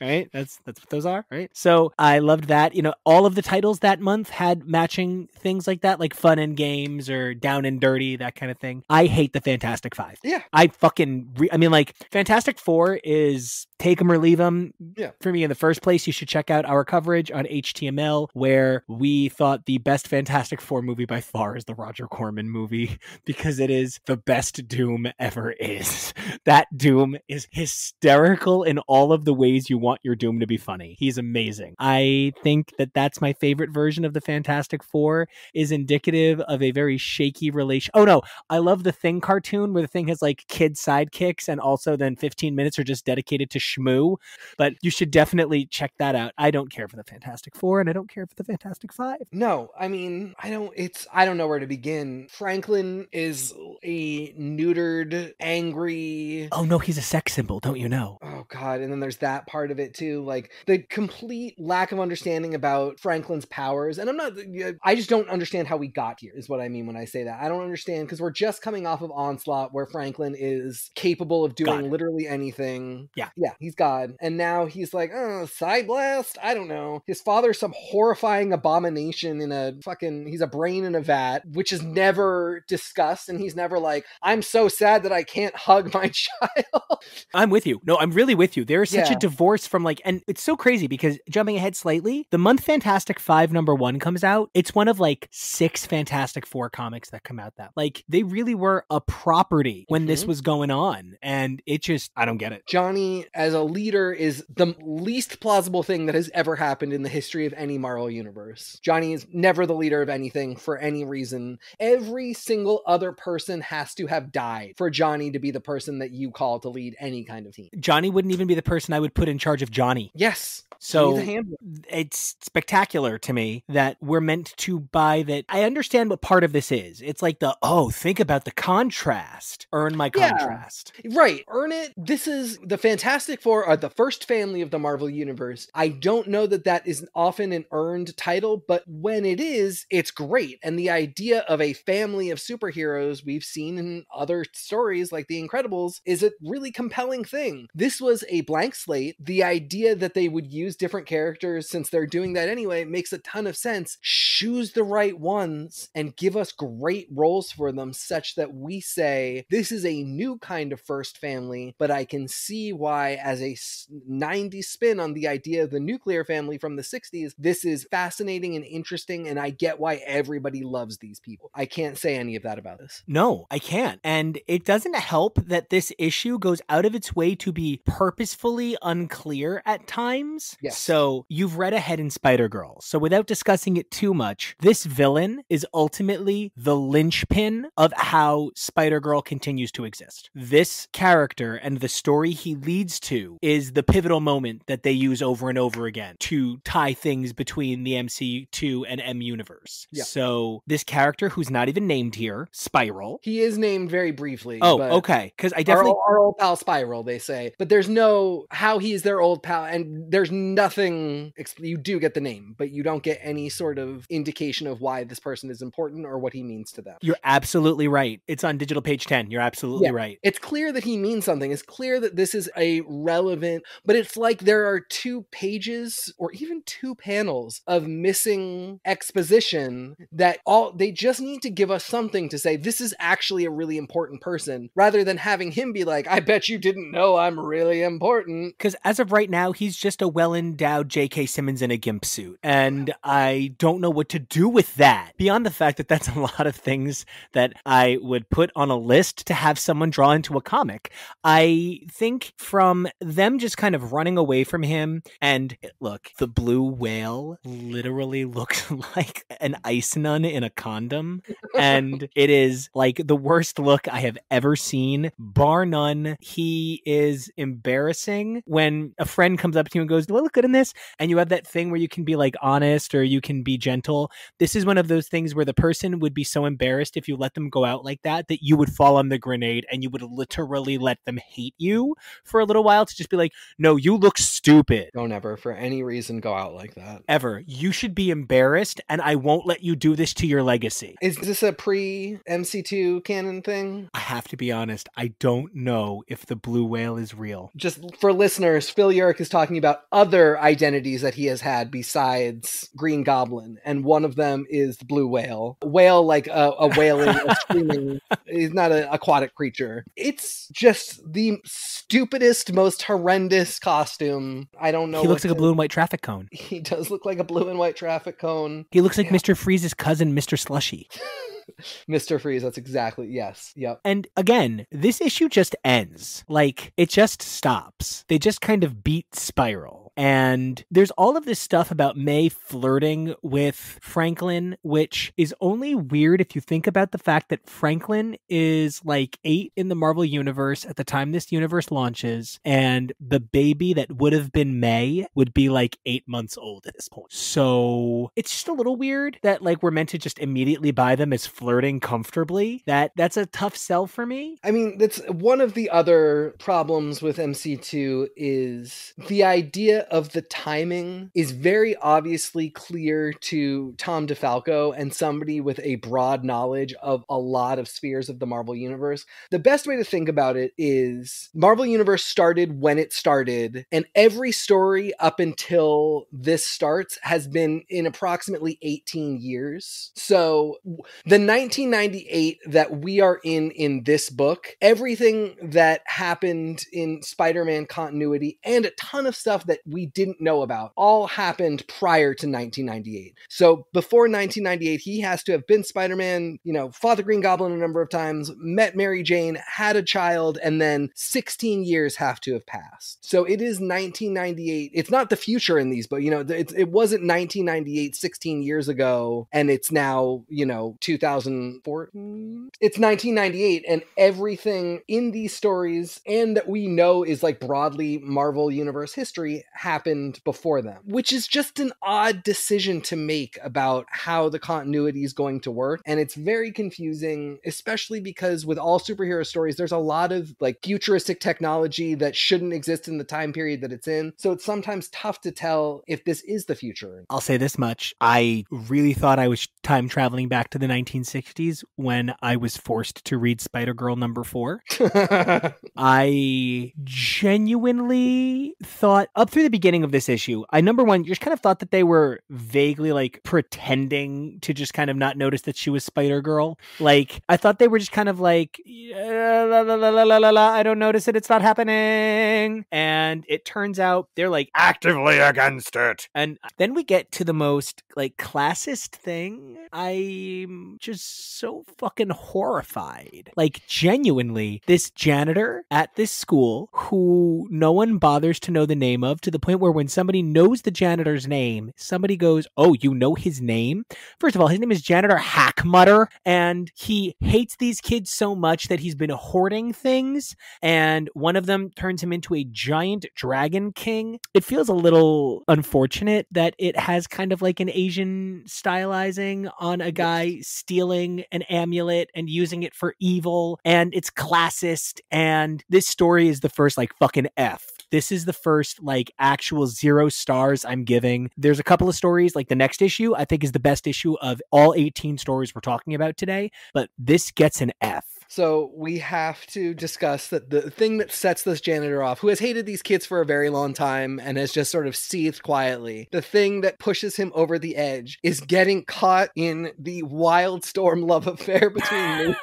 S1: Right? That's what those are, right? So I loved that. You know, all of the titles that month had matching things like that, like Fun and Games or Down and Dirty, that kind of thing. I hate the Fantastic Five.
S2: Yeah.
S1: Fantastic Four is take them or leave them.
S2: Yeah.
S1: For me, in the first place, you should check out our coverage on HTML, where we thought the best Fantastic Four movie by far is the Roger Corman movie, because it is the best Doom ever is. That Doom is hysterical in all of the ways you want your Doom to be funny. He's amazing. I think that that's my favorite version of the Fantastic Four, is indicative of a very shaky relation. Oh no, I love the Thing cartoon where the Thing has like kid sidekicks, and also then 15 minutes are just dedicated to Shmoo. But you should definitely check that out. I don't care for the Fantastic Four, and I don't care for the Fantastic Five.
S2: No, I mean, I don't know where to begin. Franklin is a neutered, angry...
S1: Oh no, he's a sex symbol, don't you know?
S2: Oh god, and then there's that part of it too. Like, the complete lack of understanding about Franklin's powers. And I just don't understand how we got here, is what I mean when I say that. I don't understand, because we're just coming off of Onslaught, where Franklin is capable of doing literally anything.
S1: Yeah,
S2: he's God. And now he's like, Side Blast? I don't know. His father's some horrifying abomination he's a brain in a vat, which is never discussed, and he's never like, I'm so sad that I can't hug my child.
S1: I'm with you. No, I'm really with you. There is such a divorce from and it's so crazy, because jumping ahead slightly, the month Fantastic Five #1 comes out, it's one of 6 Fantastic Four comics that come out that. They really were a property when this was going on, and it just, I don't get it.
S2: Johnny as a leader is the least plausible thing that has ever happened in the history of any Marvel universe. Johnny is never the leader of anything for any reason. Every single other person has to have died for Johnny to be the person that you call to lead any kind of team.
S1: Johnny wouldn't even be the person I would put in charge of Johnny.
S2: Yes.
S1: So it's spectacular to me that we're meant to buy that. I understand what part of this is. It's like think about the contrast. Earn my contrast.
S2: Right. Earn it. This is the Fantastic Four are the first family of the Marvel Universe. I don't know that is often an earned title, but when it is, it's great. And the idea of a family of superheroes we've seen in other stories like The Incredibles is a really compelling thing. This was a blank slate. The idea that they would use different characters, since they're doing that anyway, makes a ton of sense. Choose the right ones and give us great roles for them, such that we say, this is a new kind of first family, but I can see why, as a 90s spin on the idea of the nuclear family from the 60s, this is fascinating and interesting, and I get why everybody loves these people. I can't say any of that about this.
S1: No, I can't. And it doesn't help that this issue goes out of its way to be purposefully unclear at times.
S2: Yes.
S1: So you've read ahead in Spider-Girl. So without discussing it too much, this villain is ultimately the linchpin of how Spider-Girl continues to exist. This character and the story he leads to is the pivotal moment that they use over and over again to tie things between the MC2 and M universe. Yeah. So this character, who's not even named here, Spiral.
S2: He is named very briefly.
S1: Oh, okay. Because I definitely...
S2: Our old pal Spiral, they say. But there's no how he's their old pal, and there's nothing. You do get the name, but you don't get any sort of indication of why this person is important or what he means to them.
S1: You're absolutely right. It's on digital page 10. You're absolutely right.
S2: It's clear that he means something. It's clear that this is a relevant, but it's like there are 2 pages or even 2 panels of missing exposition that they just need to give us something to say this is actually a really important person, rather than having him be like, I bet you didn't know I'm really important.
S1: Because as of right now, he's just a well-endowed J.K. Simmons in a gimp suit. And I don't know what to do with that. Beyond the fact that that's a lot of things that I would put on a list to have someone draw into a comic. I think from them just kind of running away from him, and look, the blue whale literally looks like an ice nun in a condom. And it is like the worst look I have ever seen, bar none. He is embarrassing. When a friend comes up to you and goes, do I look good in this? And you have that thing where you can be like honest or you can be gentle. This is one of those things where the person would be so embarrassed if you let them go out like that you would fall on the grenade and you would literally let them hate you for a little while to just be like, no, you look stupid.
S2: Don't ever for any reason go out like that.
S1: Ever. You should be embarrassed and I won't let you do this to your legacy.
S2: Is this a pre-MC2 canon thing?
S1: I have to be honest. I don't know if the blue whale is real.
S2: Just for listeners, Phil Urich is talking about other identities that he has had besides Green Goblin. And one of them is the blue whale. Whale like a whaling, a screaming. He's not an aquatic creature. It's just the stupidest, most horrendous costume. I don't know.
S1: He looks like a blue and white traffic cone.
S2: He does look like a blue and white traffic cone.
S1: He looks like Mr. Freeze's cousin, Mr. Slushy.
S2: Mr. Freeze, that's exactly, yes. Yep.
S1: And again, this issue just ends. Like, it just stops. They just kind of beat Spiral. And there's all of this stuff about May flirting with Franklin, which is only weird if you think about the fact that Franklin is like 8 in the Marvel Universe at the time this universe launches, and the baby that would have been May would be like 8 months old at this point. So it's just a little weird that like we're meant to just immediately buy them as flirting comfortably. That's a tough sell for me.
S2: I mean, that's one of the other problems with MC2 is the idea of the timing is very obviously clear to Tom DeFalco and somebody with a broad knowledge of a lot of spheres of the Marvel Universe. The best way to think about it is Marvel Universe started when it started, and every story up until this starts has been in approximately 18 years. So the 1998 that we are in this book, everything that happened in Spider-Man continuity and a ton of stuff that we didn't know about all happened prior to 1998. So before 1998, he has to have been Spider-Man, fought the Green Goblin a number of times, met Mary Jane, had a child, and then 16 years have to have passed. So it is 1998. It's not the future in these, but it wasn't 1998 16 years ago, and it's now, 2004. It's 1998, and everything in these stories and that we know is like broadly Marvel Universe history happened before them, which is just an odd decision to make about how the continuity is going to work. And it's very confusing, especially because with all superhero stories, there's a lot of like futuristic technology that shouldn't exist in the time period that it's in. So it's sometimes tough to tell if this is the future.
S1: I'll say this much. I really thought I was time traveling back to the 1960s when I was forced to read Spider-Girl number 4. I genuinely thought up through the beginning of this issue, number one, just kind of thought that they were vaguely like pretending to just kind of not notice that she was Spider-Girl. Like, I thought they were just kind of like, I don't notice it, it's not happening. And it turns out they're like actively against it. And then we get to the most like classist thing. I'm just so fucking horrified. Like, genuinely, this janitor at this school who no one bothers to know the name of, to the point where when somebody knows the janitor's name, somebody goes, oh, you know his name? First of all, his name is Janitor Hackmutter, and he hates these kids so much that he's been hoarding things, and one of them turns him into a giant dragon king. It feels a little unfortunate that it has kind of like an Asian stylizing on a guy stealing an amulet and using it for evil, and it's classist, and this story is the first like fucking F This is the first like actual 0 stars I'm giving. There's a couple of stories, like the next issue I think is the best issue of all 18 stories we're talking about today, but this gets an F.
S2: So we have to discuss that the thing that sets this janitor off, who has hated these kids for a very long time and has just sort of seethed quietly, the thing that pushes him over the edge is getting caught in the wild storm love affair between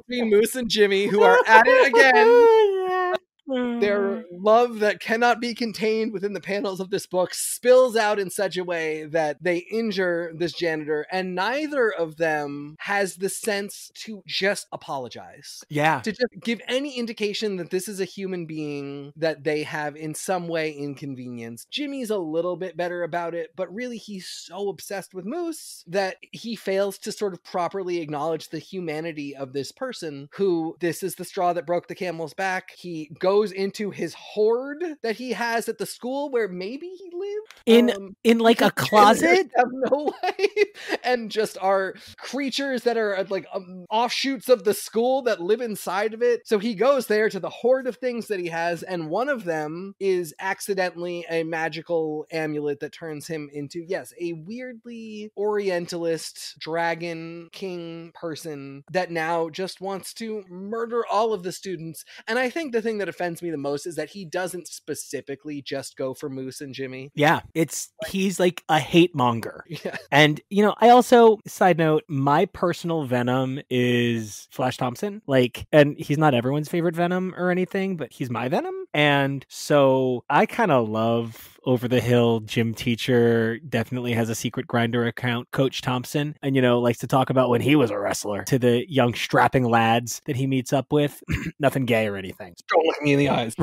S2: Moose and Jimmy, who are at it again. Their love that cannot be contained within the panels of this book spills out in such a way that they injure this janitor, and neither of them has the sense to just apologize.
S1: Yeah.
S2: To just give any indication that this is a human being that they have in some way inconvenienced. Jimmy's a little bit better about it, but really he's so obsessed with Moose that he fails to sort of properly acknowledge the humanity of this person who, this is the straw that broke the camel's back. He goes into his hoard that he has at the school where maybe he lived
S1: in like a closet,
S2: have no life, and just are creatures that are like offshoots of the school that live inside of it. So he goes there to the hoard of things that he has, and one of them is accidentally a magical amulet that turns him into, yes, a weirdly orientalist dragon king person that now just wants to murder all of the students. And I think the thing that offends me the most is that he doesn't specifically just go for Moose and Jimmy.
S1: Yeah, he's like a hate monger.
S2: Yeah.
S1: And, you know, I also, side note, my personal Venom is Flash Thompson. Like, and he's not everyone's favorite Venom or anything, but he's my Venom. And so I kind of love over the hill gym teacher, definitely has a secret grinder account, Coach Thompson, and, you know, likes to talk about when he was a wrestler to the young strapping lads that he meets up with. Nothing gay or anything.
S2: Don't look me in the eyes.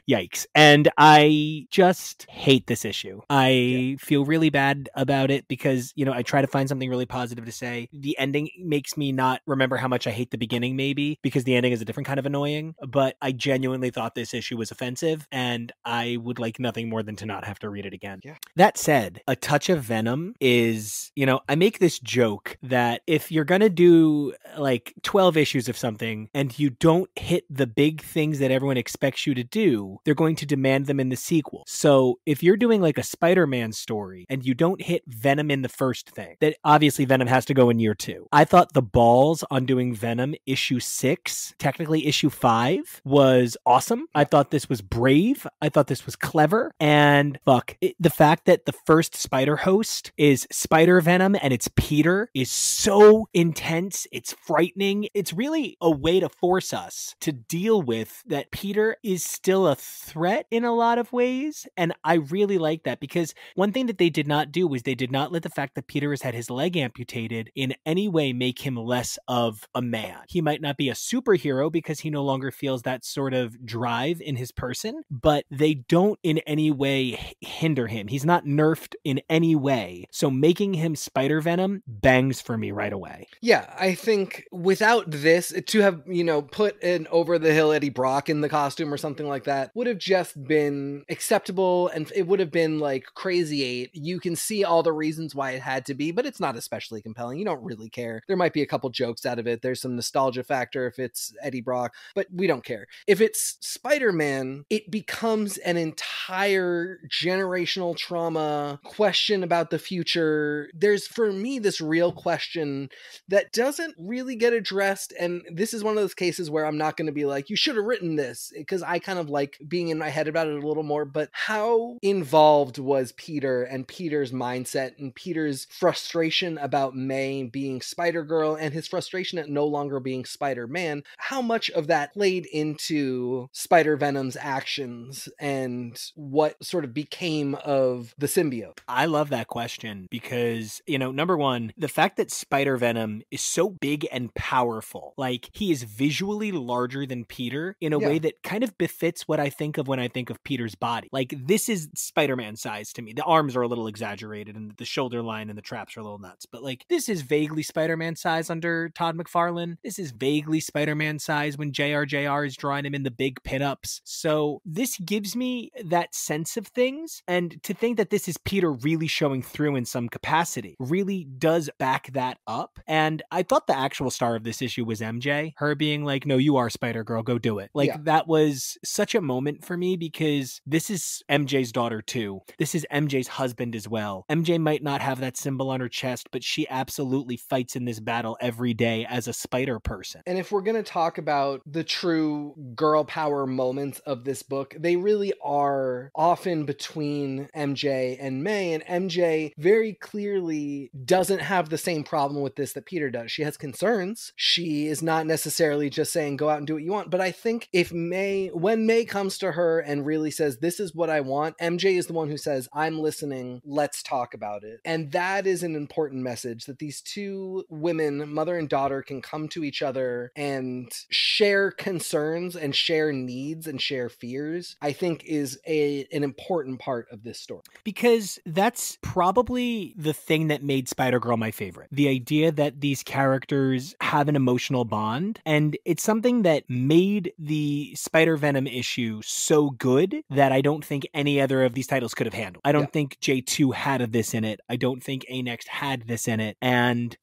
S1: Yikes. And I just hate this issue. I feel really bad about it because, you know, I try to find something really positive to say. The ending makes me not remember how much I hate the beginning, maybe, because the ending is a different kind of annoying. But I genuinely thought this issue was offensive, and I would like nothing more than to not have to read it again.
S2: Yeah.
S1: That said, a touch of Venom is, you know, I make this joke that if you're going to do like 12 issues of something and you don't hit the big things that everyone expects you to do, they're going to demand them in the sequel. So if you're doing like a Spider-Man story and you don't hit Venom in the first thing, that obviously Venom has to go in year 2. I thought the balls on doing Venom issue 6, technically issue 5, was awesome. I thought this was brave. I thought this was clever. And the fact that the first Spider host is Spider Venom and it's Peter is so intense. It's frightening. It's really a way to force us to deal with that Peter is still a threat in a lot of ways. And I really like that, because one thing that they did not do was they did not let the fact that Peter has had his leg amputated in any way make him less of a man. He might not be a superhero because he no longer feels that sort of drive in his person, but they don't in any way hinder him. He's not nerfed in any way. So making him Spider Venom bangs for me right away.
S2: Yeah, I think without this, to have, you know, put an over the hill Eddie Brock in the costume or something like that would have just been acceptable, and it would have been like Crazy 8. You can see all the reasons why it had to be, but it's not especially compelling. You don't really care. There might be a couple jokes out of it. There's some nostalgia factor if it's Eddie Brock, but we don't care. If it's Spider-Man, it becomes an entire generational trauma question about the future. There's, for me, this real question that doesn't really get addressed, and this is one of those cases where I'm not going to be like, you should have written this, because I kind of like being in my head about it a little more. But how involved was Peter and Peter's mindset and Peter's frustration about May being Spider-Girl and his frustration at no longer being Spider-Man? How much of that played into Spider-Venom's actions and what sort of became of the symbiote?
S1: I love that question because, you know, number one, the fact that Spider-Venom is so big and powerful, like he is visually larger than Peter in a way that kind of befits what I I think of when I think of Peter's body. Like, this is Spider-Man size to me. The arms are a little exaggerated and the shoulder line and the traps are a little nuts, but like, this is vaguely Spider-Man size under Todd McFarlane. This is vaguely Spider-Man size when JRJR is drawing him in the big pinups. So this gives me that sense of things, and to think that this is Peter really showing through in some capacity really does back that up. And I thought the actual star of this issue was MJ, her being like, no, you are Spider-Girl, go do it. Like, that was such a moment for me, because this is MJ's daughter too. This is MJ's husband as well. MJ might not have that symbol on her chest, but she absolutely fights in this battle every day as a spider person.
S2: And if we're going to talk about the true girl power moments of this book, they really are often between MJ and May, and MJ very clearly doesn't have the same problem with this that Peter does. She has concerns. She is not necessarily just saying, go out and do what you want. But I think when May comes to her and really says, this is what I want, MJ is the one who says, I'm listening, let's talk about it. And that is an important message, that these two women, mother and daughter, can come to each other and share concerns and share needs and share fears, I think is an important part of this story.
S1: Because that's probably the thing that made Spider-Girl my favorite. The idea that these characters have an emotional bond, and it's something that made the Spider-Venom issue so good that I don't think any other of these titles could have handled. I don't think J2 had this in it. I don't think A-Next had this in it. And,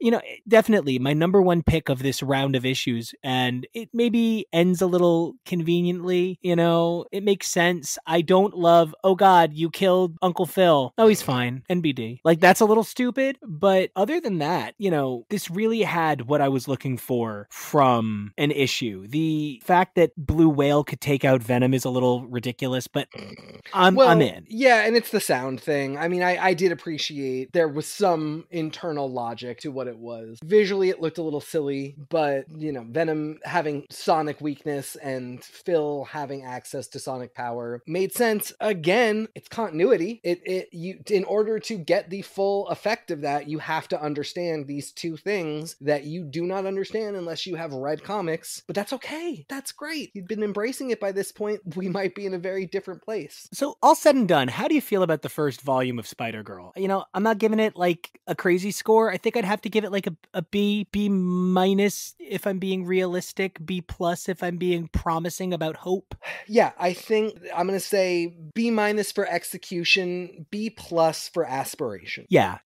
S1: definitely my number one pick of this round of issues, and it maybe ends a little conveniently, it makes sense. I don't love, oh God, you killed Uncle Phil. Oh, he's fine. NBD. Like, that's a little stupid. But other than that, this really had what I was looking for from an issue. The fact that Blue Whale could take out Venom is a little ridiculous, but I'm in.
S2: Yeah, and it's the sound thing. I mean, I did appreciate there was some internal logic to what it was. Visually, it looked a little silly, but, Venom having sonic weakness and Phil having access to sonic power made sense. Again, it's continuity. In order to get the full effect of that, you have to understand these two things that you do not understand unless you have read comics. But that's okay. That's great. You've been embracing it by this point. We might be in a very different place.
S1: So, all said and done, how do you feel about the first volume of Spider-Girl? I'm not giving it like a crazy score. I think I'd have to give it like a B minus if I'm being realistic, B plus if I'm being promising about hope.
S2: Yeah, I think I'm going to say B minus for execution, B plus for aspiration.
S1: Yeah.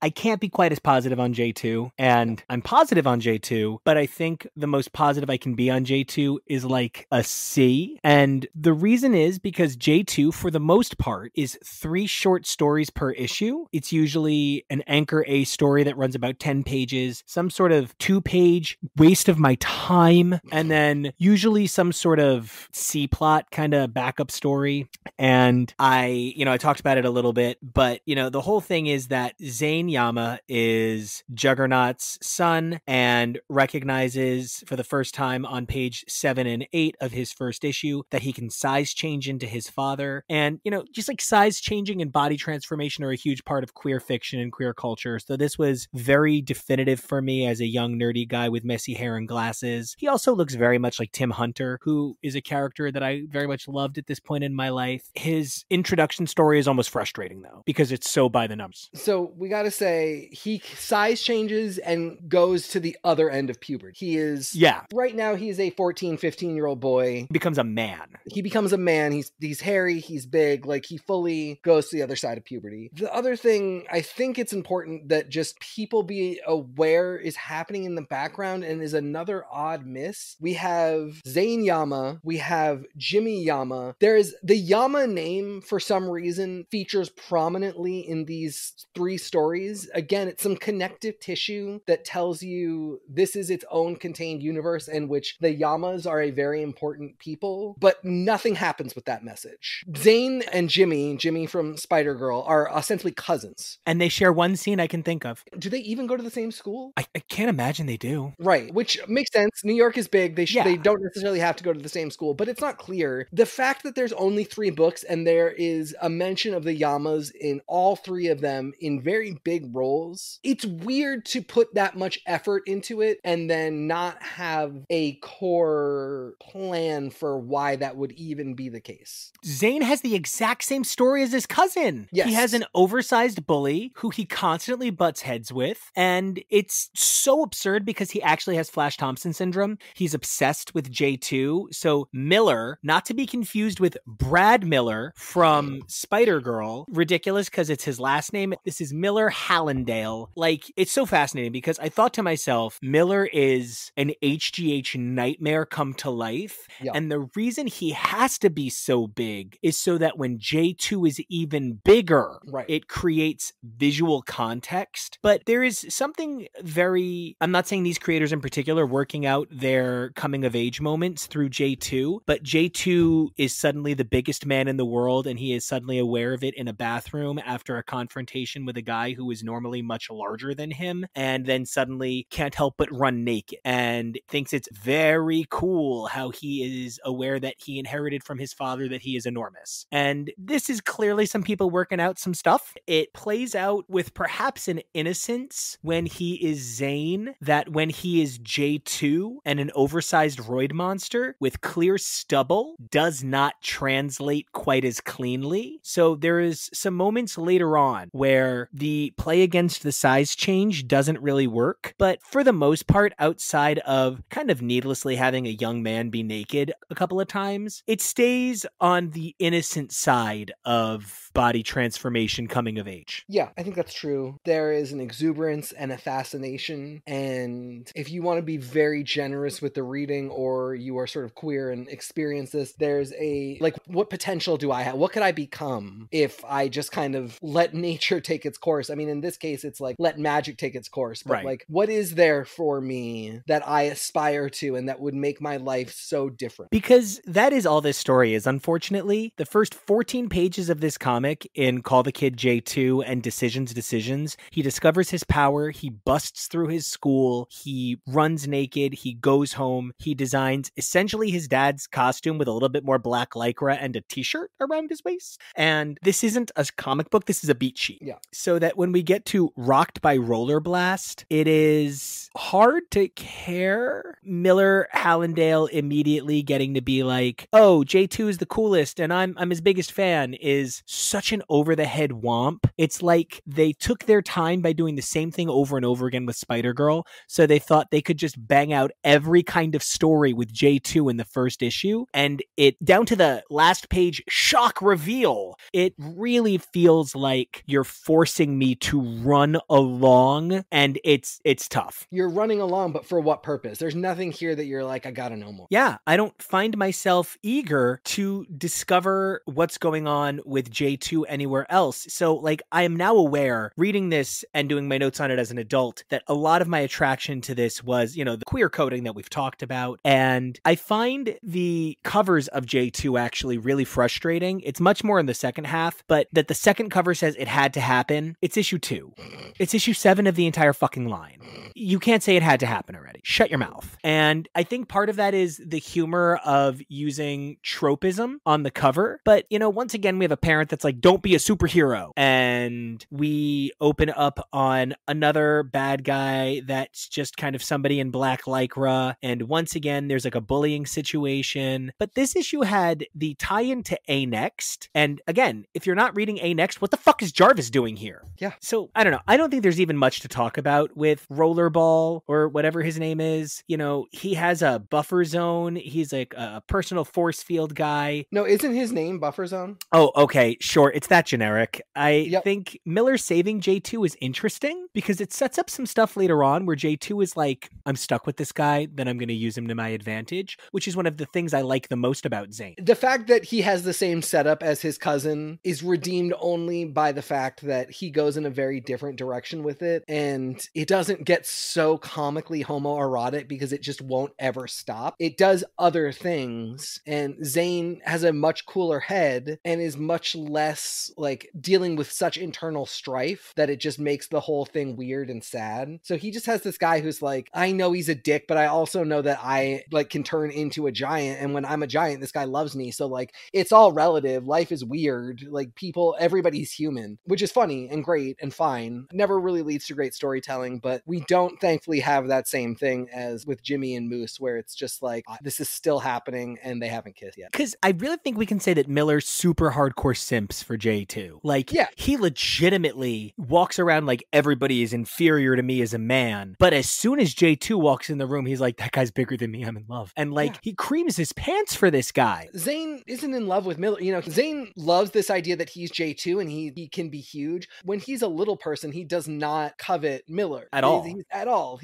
S1: I can't be quite as positive on J2, and I'm positive on J2, but I think the most positive I can be on J2 is like a C. And the reason is because J2, for the most part, is 3 short stories per issue. It's usually an anchor A story that runs about 10 pages, some sort of 2-page waste of my time, and then usually some sort of C plot kind of backup story. And I talked about it a little bit, but the whole thing is that Zane Yama is Juggernaut's son and recognizes for the first time on page 7 and 8 of his first issue that he can size change into his father. And, just like size changing and body transformation are a huge part of queer fiction and queer culture. So this was very definitive for me as a young nerdy guy with messy hair and glasses. He also looks very much like Tim Hunter, who is a character that I very much loved at this point in my life. His introduction story is almost frustrating though, because it's so by the numbers.
S2: So we got to say he size changes and goes to the other end of puberty. He is, right now he's a 14, 15-year-old boy.
S1: He becomes a man.
S2: He becomes a man. He's hairy, he's big, like he fully goes to the other side of puberty. The other thing, I think it's important that just people be aware is happening in the background and is another odd miss. We have Zane Yama, we have Jimmy Yama. There is the Yama name for some reason features prominently in these 3 stories. Again, it's some connective tissue that tells you this is its own contained universe in which the Yamas are a very important people, but nothing happens with that message. Zane and Jimmy from Spider-Girl are ostensibly cousins.
S1: And they share one scene I can think of.
S2: Do they even go to the same school?
S1: I can't imagine they do.
S2: Right, which makes sense. New York is big. They don't necessarily have to go to the same school, but it's not clear. The fact that there's only 3 books and there is a mention of the Yamas in all 3 of them in very big big roles, it's weird to put that much effort into it and then not have a core plan for why that would even be the case.
S1: Zane has the exact same story as his cousin.
S2: Yes.
S1: He has an oversized bully who he constantly butts heads with, and it's so absurd because he actually has Flash Thompson syndrome. He's obsessed with J2. So Miller, not to be confused with Brad Miller from Spider-Girl, ridiculous because it's his last name. This is Miller Hallandale. Like, it's so fascinating because I thought to myself, Miller is an HGH nightmare come to life.
S2: Yeah.
S1: And the reason he has to be so big is so that when J2 is even bigger,
S2: Right.
S1: it creates visual context. But there is something very, I'm not saying these creators in particular working out their coming of age moments through J2, but J2 is suddenly the biggest man in the world and he is suddenly aware of it in a bathroom after a confrontation with a guy who is normally much larger than him, and then suddenly can't help but run naked and thinks it's very cool how he is aware that he inherited from his father that he is enormous. And this is clearly some people working out some stuff. It plays out with perhaps an innocence when he is Zane, that when he is J2 and an oversized roid monster with clear stubble does not translate quite as cleanly. So there is some moments later on where the play against the size change doesn't really work, but for the most part, outside of kind of needlessly having a young man be naked a couple of times, it stays on the innocent side of body transformation coming of age.
S2: Yeah, I think that's true. There is an exuberance and a fascination, and if you want to be very generous with the reading or you are sort of queer and experience this, there's a, like, what potential do I have? What could I become if I just kind of let nature take its course? I mean, in this case, it's like, let magic take its course, but
S1: Right.
S2: like, what is there for me that I aspire to and that would make my life so different?
S1: Because that is all this story is, unfortunately. The first 14 pages of this comic in Call the Kid J2 and Decisions, he discovers his power, he busts through his school, he runs naked, he goes home, he designs essentially his dad's costume with a little bit more black lycra and a t-shirt around his waist. And this isn't a comic book, this is a beat sheet.
S2: Yeah.
S1: So that when we get to Rocked by Roller Blast, it is hard to care. Miller Hallandale immediately getting to be like, oh, J2 is the coolest and I'm his biggest fan, is such an over the head womp. It's like they took their time by doing the same thing over and over again with Spider-Girl, so they thought they could just bang out every kind of story with J2 in the first issue, and it, down to the last page shock reveal, it really feels like you're forcing me to run along, and it's tough.
S2: You're running along, but for what purpose? There's nothing here that you're like, I gotta know more.
S1: Yeah, I don't find myself eager to discover what's going on with J2 anywhere else. So, like, I am now aware, reading this and doing my notes on it as an adult, that a lot of my attraction to this was, you know, the queer coding that we've talked about. And I find the covers of J2 actually really frustrating. It's much more in the second half, but that the second cover says it had to happen. It's issue 2. It's issue 7 of the entire fucking line. You can't say it had to happen already. Shut your mouth. And I think part of that is the humor of using tropism on the cover. But, you know, once again, we have a parent that's like, don't be a superhero. And we open up on another bad guy that's just kind of somebody in black lycra. And once again, there's like a bullying situation. But this issue had the tie-in to A Next. And again, if you're not reading A Next, what the fuck is Jarvis doing here?
S2: Yeah.
S1: So, I don't know. I don't think there's even much to talk about with Rollerball or whatever his name is. You know, he has a buffer zone. He's like a personal force field guy.
S2: No, isn't his name Buffer Zone?
S1: Oh, okay, sure. It's that generic. I
S2: Yep.
S1: think Miller saving J2 is interesting because it sets up some stuff later on where J2 is like, I'm stuck with this guy, then I'm going to use him to my advantage, which is one of the things I like the most about Zane.
S2: The fact that he has the same setup as his cousin is redeemed only by the fact that he goes in a very different direction with it, and it doesn't get so comically homoerotic because it just won't ever stop. It does other things, and Zane has a much cooler head and is much less like dealing with such internal strife that it just makes the whole thing weird and sad. So he just has this guy who's like, I know he's a dick, but I also know that I like can turn into a giant, and when I'm a giant, this guy loves me. So like, it's all relative. Life is weird. Like, people, everybody's human, which is funny and great and and fine. Never really leads to great storytelling, but we don't thankfully have that same thing as with Jimmy and Moose, where it's just like, this is still happening and they haven't kissed yet.
S1: Because I really think we can say that Miller's super hardcore simps for J2. Like,
S2: yeah,
S1: he legitimately walks around like everybody is inferior to me as a man. But as soon as J2 walks in the room, he's like, that guy's bigger than me. I'm in love. And like, he creams his pants for this guy.
S2: Zane isn't in love with Miller. You know, Zane loves this idea that he's J2 and he can be huge. When he's a little person, he does not covet Miller.
S1: At all.
S2: At all.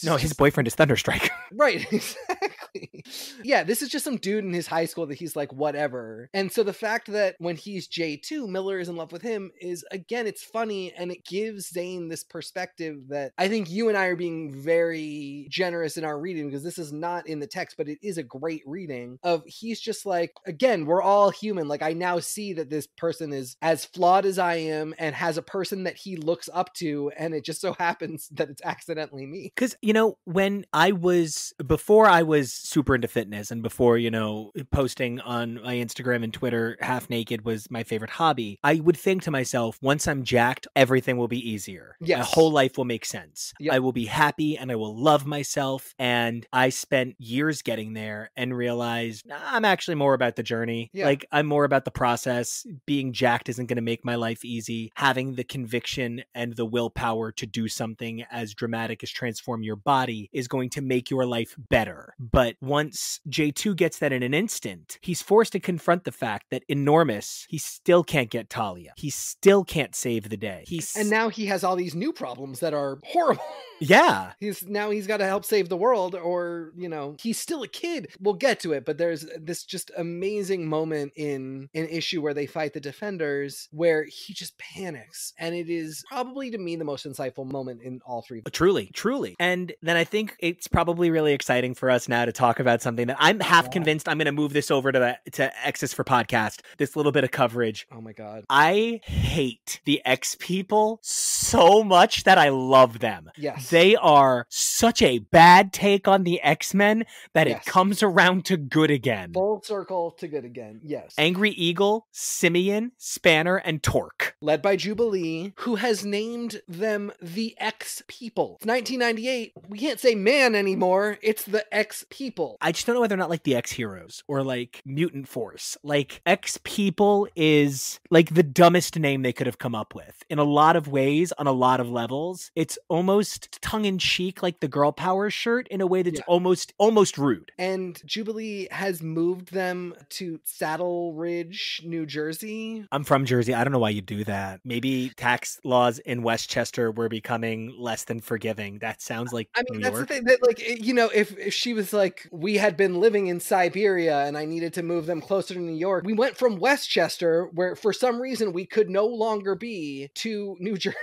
S1: No, his boyfriend is Thunderstrike.
S2: Right, exactly. Yeah, this is just some dude in his high school that he's like, whatever. And so the fact that when he's J2, Miller is in love with him is, again, it's funny, and it gives Zane this perspective that I think you and I are being very generous in our reading, because this is not in the text, but it is a great reading of, he's just like, again, we're all human. Like, I now see that this person is as flawed as I am and has a person that he looks up to, and it just so happens that it's accidentally me.
S1: Because, you know, before I was super into fitness, and before, you know, posting on my Instagram and Twitter half naked was my favorite hobby, I would think to myself, once I'm jacked, everything will be easier.
S2: Yes.
S1: My whole life will make sense.
S2: Yep.
S1: I will be happy and I will love myself. And I spent years getting there and realized I'm actually more about the journey.
S2: Yeah.
S1: Like, I'm more about the process. Being jacked isn't going to make my life easy. Having the conviction and the willpower to do something as dramatic as transform your body is going to make your life better. But once J2 gets that in an instant, he's forced to confront the fact that enormous, he still can't get Talia. He still can't save the day.
S2: And now he has all these new problems that are horrible.
S1: Yeah.
S2: He's got to help save the world, or, you know, he's still a kid. We'll get to it, but there's this just amazing moment in an issue where they fight the Defenders where he just panics. And it is probably, to me, the most insightful moment in all three.
S1: Truly, truly. And then I think it's probably really exciting for us now to talk about something that I'm half convinced I'm going to move this over to X's for podcast, this little bit of coverage.
S2: Oh my God.
S1: I hate the X people so much that I love them.
S2: Yes.
S1: They are such a bad take on the X-Men that
S2: Yes.
S1: it comes around to good again.
S2: Full circle to good again. Yes.
S1: Angry Eagle, Simeon, Spanner, and Torque.
S2: Led by Jubilee, who has named them the X people. It's 1998. We can't say man anymore. It's the X people.
S1: I just don't know whether or not like the X Heroes or like Mutant Force. Like, X people is like the dumbest name they could have come up with in a lot of ways, on a lot of levels. It's almost tongue-in-cheek, like the girl power shirt, in a way that's almost rude.
S2: And Jubilee has moved them to Saddle Ridge, New Jersey.
S1: I'm from Jersey. I don't know why you do that. Maybe tax laws in Westchester were becoming less than forgiving. That sounds like New York.
S2: That's the thing, that, like, you know, if she was like, we had been living in Siberia and I needed to move them closer to New York, we went from Westchester, where for some reason we could no longer be, to New Jersey.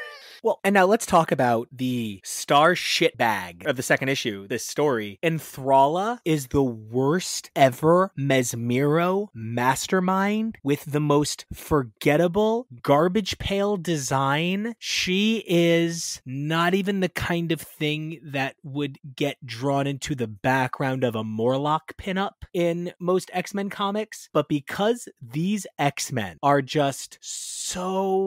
S1: Well, and now let's talk about the star shitbag of the second issue, this story. Enthralla is the worst ever Mesmero mastermind with the most forgettable garbage pail design. She is not even the kind of thing that would get drawn into the background of a Morlock pinup in most X-Men comics. But because these X-Men are just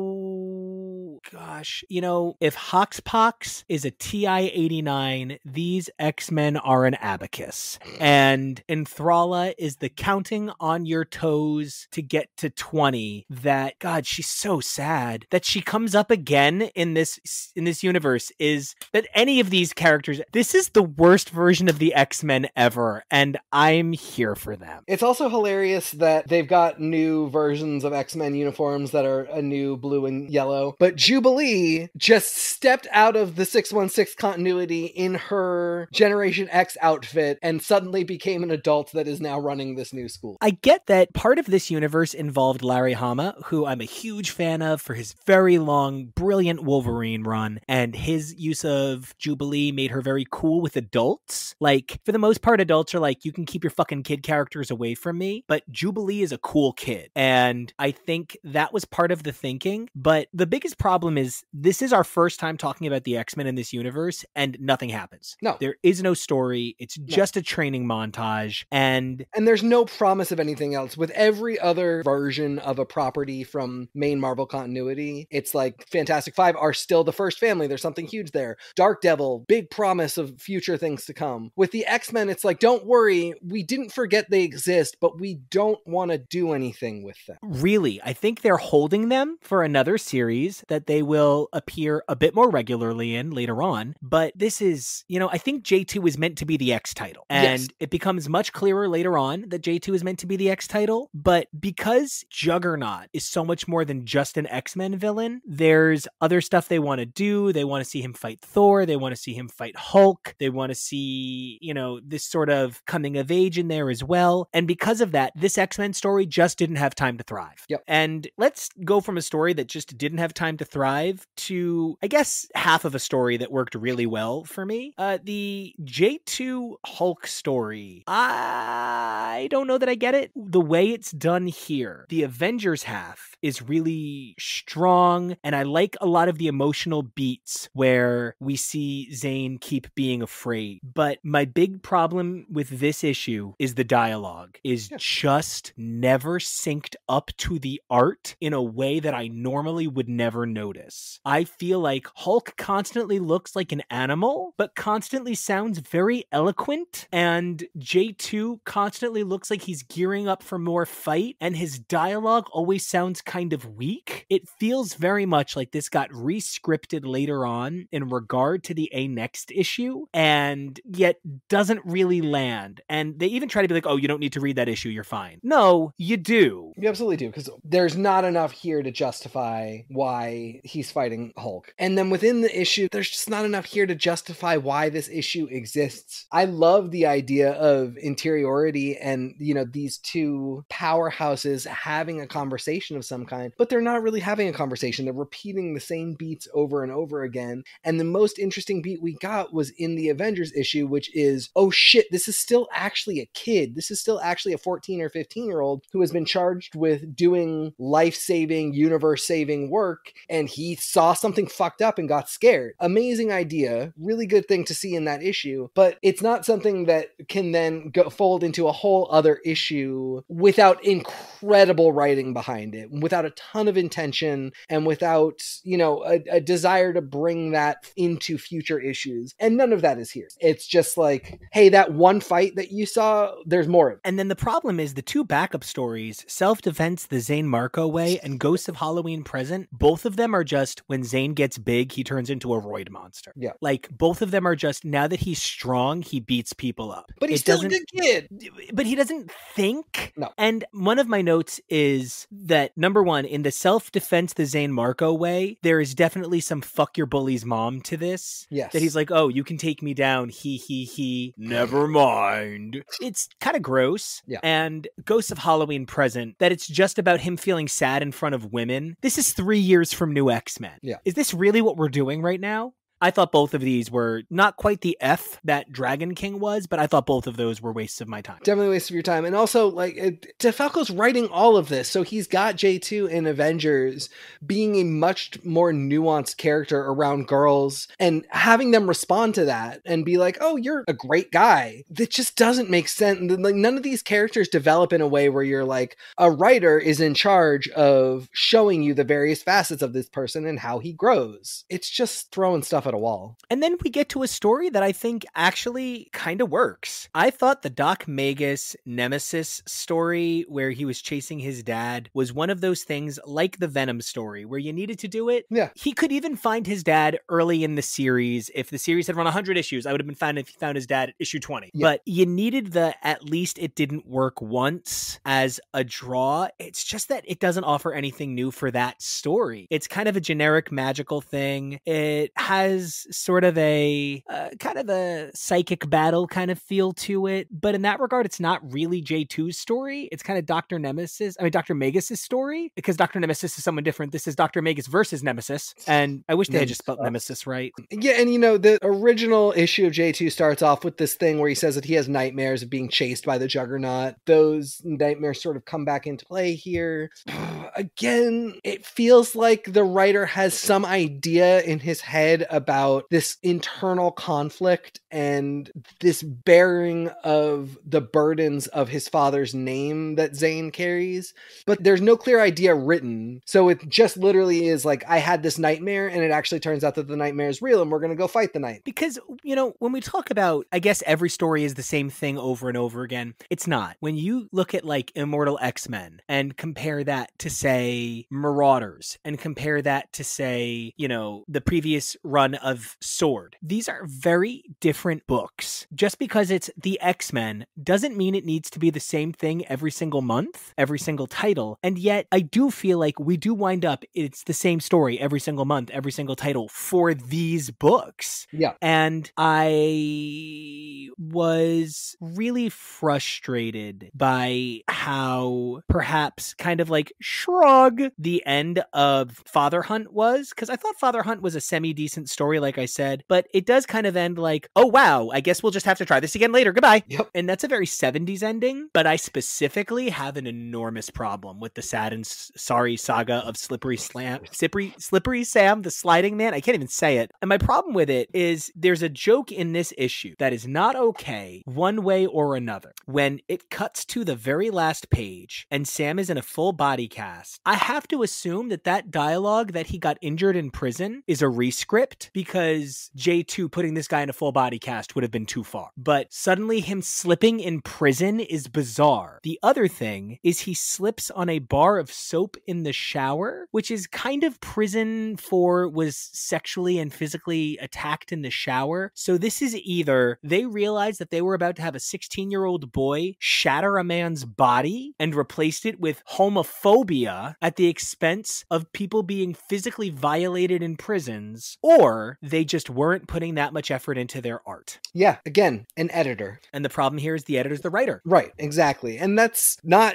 S1: so... gosh, you know, if Hoxpox is a TI-89, these X-Men are an abacus. And Enthralla is the counting on your toes to get to 20 that, God, she's so sad that she comes up again in this universe. Is that any of these characters, this is the worst version of the X-Men ever, and I'm here for them.
S2: It's also hilarious that they've got new versions of X-Men uniforms that are a new blue and yellow, but Jubilee just stepped out of the 616 continuity in her Generation X outfit and suddenly became an adult that is now running this new school.
S1: I get that part of this universe involved Larry Hama, who I'm a huge fan of for his very long, brilliant Wolverine run, and his use of Jubilee made her very cool with adults. Like, for the most part, adults are like, you can keep your fucking kid characters away from me, but Jubilee is a cool kid. And I think that was part of the thinking, but the biggest problem problem is this is our first time talking about the X-Men in this universe, and nothing happens.
S2: No.
S1: There is no story. It's just a training montage. And
S2: there's no promise of anything else. With every other version of a property from main Marvel continuity, it's like Fantastic Five are still the first family. There's something huge there. Dark Devil, big promise of future things to come. With the X-Men, it's like, don't worry, we didn't forget they exist, but we don't want to do anything with them.
S1: Really, I think they're holding them for another series that they will appear a bit more regularly in later on. But this is, I think J2 is meant to be the X title. And it becomes much clearer later on that J2 is meant to be the X title. But because Juggernaut is so much more than just an X-Men villain, there's other stuff they want to do. They want to see him fight Thor. They want to see him fight Hulk. They want to see, this sort of coming of age in there as well. And because of that, this X-Men story just didn't have time to thrive.
S2: Yep.
S1: And let's go from a story that just didn't have time to thrive to, I guess, half of a story that worked really well for me. The J2 Hulk story. I don't know that I get it. The way it's done here, the Avengers half is really strong, and I like a lot of the emotional beats where we see Zane keep being afraid. But my big problem with this issue is the dialogue is just never synced up to the art in a way that I normally would never notice. I feel like Hulk constantly looks like an animal, but constantly sounds very eloquent, and J2 constantly looks like he's gearing up for more fight, and his dialogue always sounds kind of weak. It feels very much like this got re-scripted later on in regard to the A Next issue, and yet doesn't really land. And they even try to be like, oh, you don't need to read that issue, you're fine. No, you do.
S2: You absolutely do, because there's not enough here to justify why he's fighting Hulk. And then within the issue, there's just not enough here to justify why this issue exists. I love the idea of interiority and, these two powerhouses having a conversation of some kind, but they're not really having a conversation. They're repeating the same beats over and over again. And the most interesting beat we got was in the Avengers issue, which is, oh shit, this is still actually a kid. This is still actually a 14 or 15-year-old who has been charged with doing life-saving, universe-saving work, and he saw something fucked up and got scared. Amazing idea. Really good thing to see in that issue, but it's not something that can then fold into a whole other issue without incredible writing behind it, without a ton of intention, and without, a desire to bring that into future issues. And none of that is here. It's just like, hey, that one fight that you saw, there's more of it.
S1: And then the problem is the two backup stories, Self-Defense the Zane Marco Way and Ghosts of Halloween Present, both of them are just when Zane gets big, he turns into a roid monster.
S2: Yeah.
S1: Like, both of them are just, now that he's strong, he beats people up.
S2: But he's still a good kid.
S1: But he doesn't think.
S2: No.
S1: And one of my notes is that, number one, in the Self-Defense the Zane Marco Way, there is definitely some fuck your bully's mom to this.
S2: Yes.
S1: That he's like, oh, you can take me down. He. Never mind. It's kind of gross.
S2: Yeah.
S1: And Ghosts of Halloween Present, that it's just about him feeling sad in front of women. This is 3 years from New X-Men.
S2: Yeah.
S1: Is this really what we're doing right now? I thought both of these were not quite the F that Dragon King was, but I thought both of those were wastes of my time.
S2: Definitely a waste of your time. And also, DeFalco's writing all of this, so he's got J2 in Avengers being a much more nuanced character around girls, and having them respond to that and be like, oh, you're a great guy. That just doesn't make sense. Like, none of these characters develop in a way where you're like, a writer is in charge of showing you the various facets of this person and how he grows. It's just throwing stuff at a wall.
S1: And then we get to a story that I think actually kind of works. I thought the Doc Magus Nemesis story where he was chasing his dad was one of those things like the Venom story where you needed to do it.
S2: Yeah.
S1: He could even find his dad early in the series. If the series had run 100 issues, I would have been fine if he found his dad at issue 20. Yeah. But you needed the at least it didn't work once as a draw. It's just that it doesn't offer anything new for that story. It's kind of a generic magical thing. It has has sort of a kind of a psychic battle kind of feel to it. But in that regard, it's not really J2's story. It's kind of Dr. Magus' story, because Dr. Nemesis is someone different. This is Dr. Magus versus Nemesis. And I wish they had just spelled Nemesis right.
S2: Yeah, and the original issue of J2 starts off with this thing where he says that he has nightmares of being chased by the Juggernaut. Those nightmares sort of come back into play here. Again, it feels like the writer has some idea in his head about this internal conflict and this bearing of the burdens of his father's name that Zane carries, but there's no clear idea written. So it just literally is like, I had this nightmare, and it actually turns out that the nightmare is real, and we're going to go fight the night.
S1: Because, when we talk about, I guess every story is the same thing over and over again, it's not. When you look at like Immortal X-Men and compare that to, say, Marauders, and compare that to, say, the previous run of Sword, these are very different books. Just because it's the X-Men doesn't mean it needs to be the same thing every single month, every single title. And yet I do feel like we do wind up, it's the same story every single month, every single title for these books.
S2: Yeah.
S1: And I was really frustrated by how perhaps kind of like shrug the end of Father Hunt was, because I thought Father Hunt was a semi-decent story, like I said, but it does kind of end like, oh wow, I guess we'll just have to try this again later, goodbye.
S2: Yep.
S1: And that's a very 70s ending, but I specifically have an enormous problem with the sad and sorry saga of Slippery Sam, the sliding man. I can't even say it. And my problem with it is there's a joke in this issue that is not okay one way or another. When it cuts to the very last page and Sam is in a full body cast, I have to assume that dialogue that he got injured in prison is a rescript, because J2 putting this guy in a full body cast would have been too far. But suddenly him slipping in prison is bizarre. The other thing is he slips on a bar of soap in the shower, which is kind of prison for was sexually and physically attacked in the shower. So this is either they realized that they were about to have a 16-year-old boy shatter a man's body and replaced it with homophobia at the expense of people being physically violated in prisons, or they just weren't putting that much effort into their art.
S2: Yeah, again, an editor.
S1: And the problem here is the editor's the writer.
S2: Right, exactly. And that's not,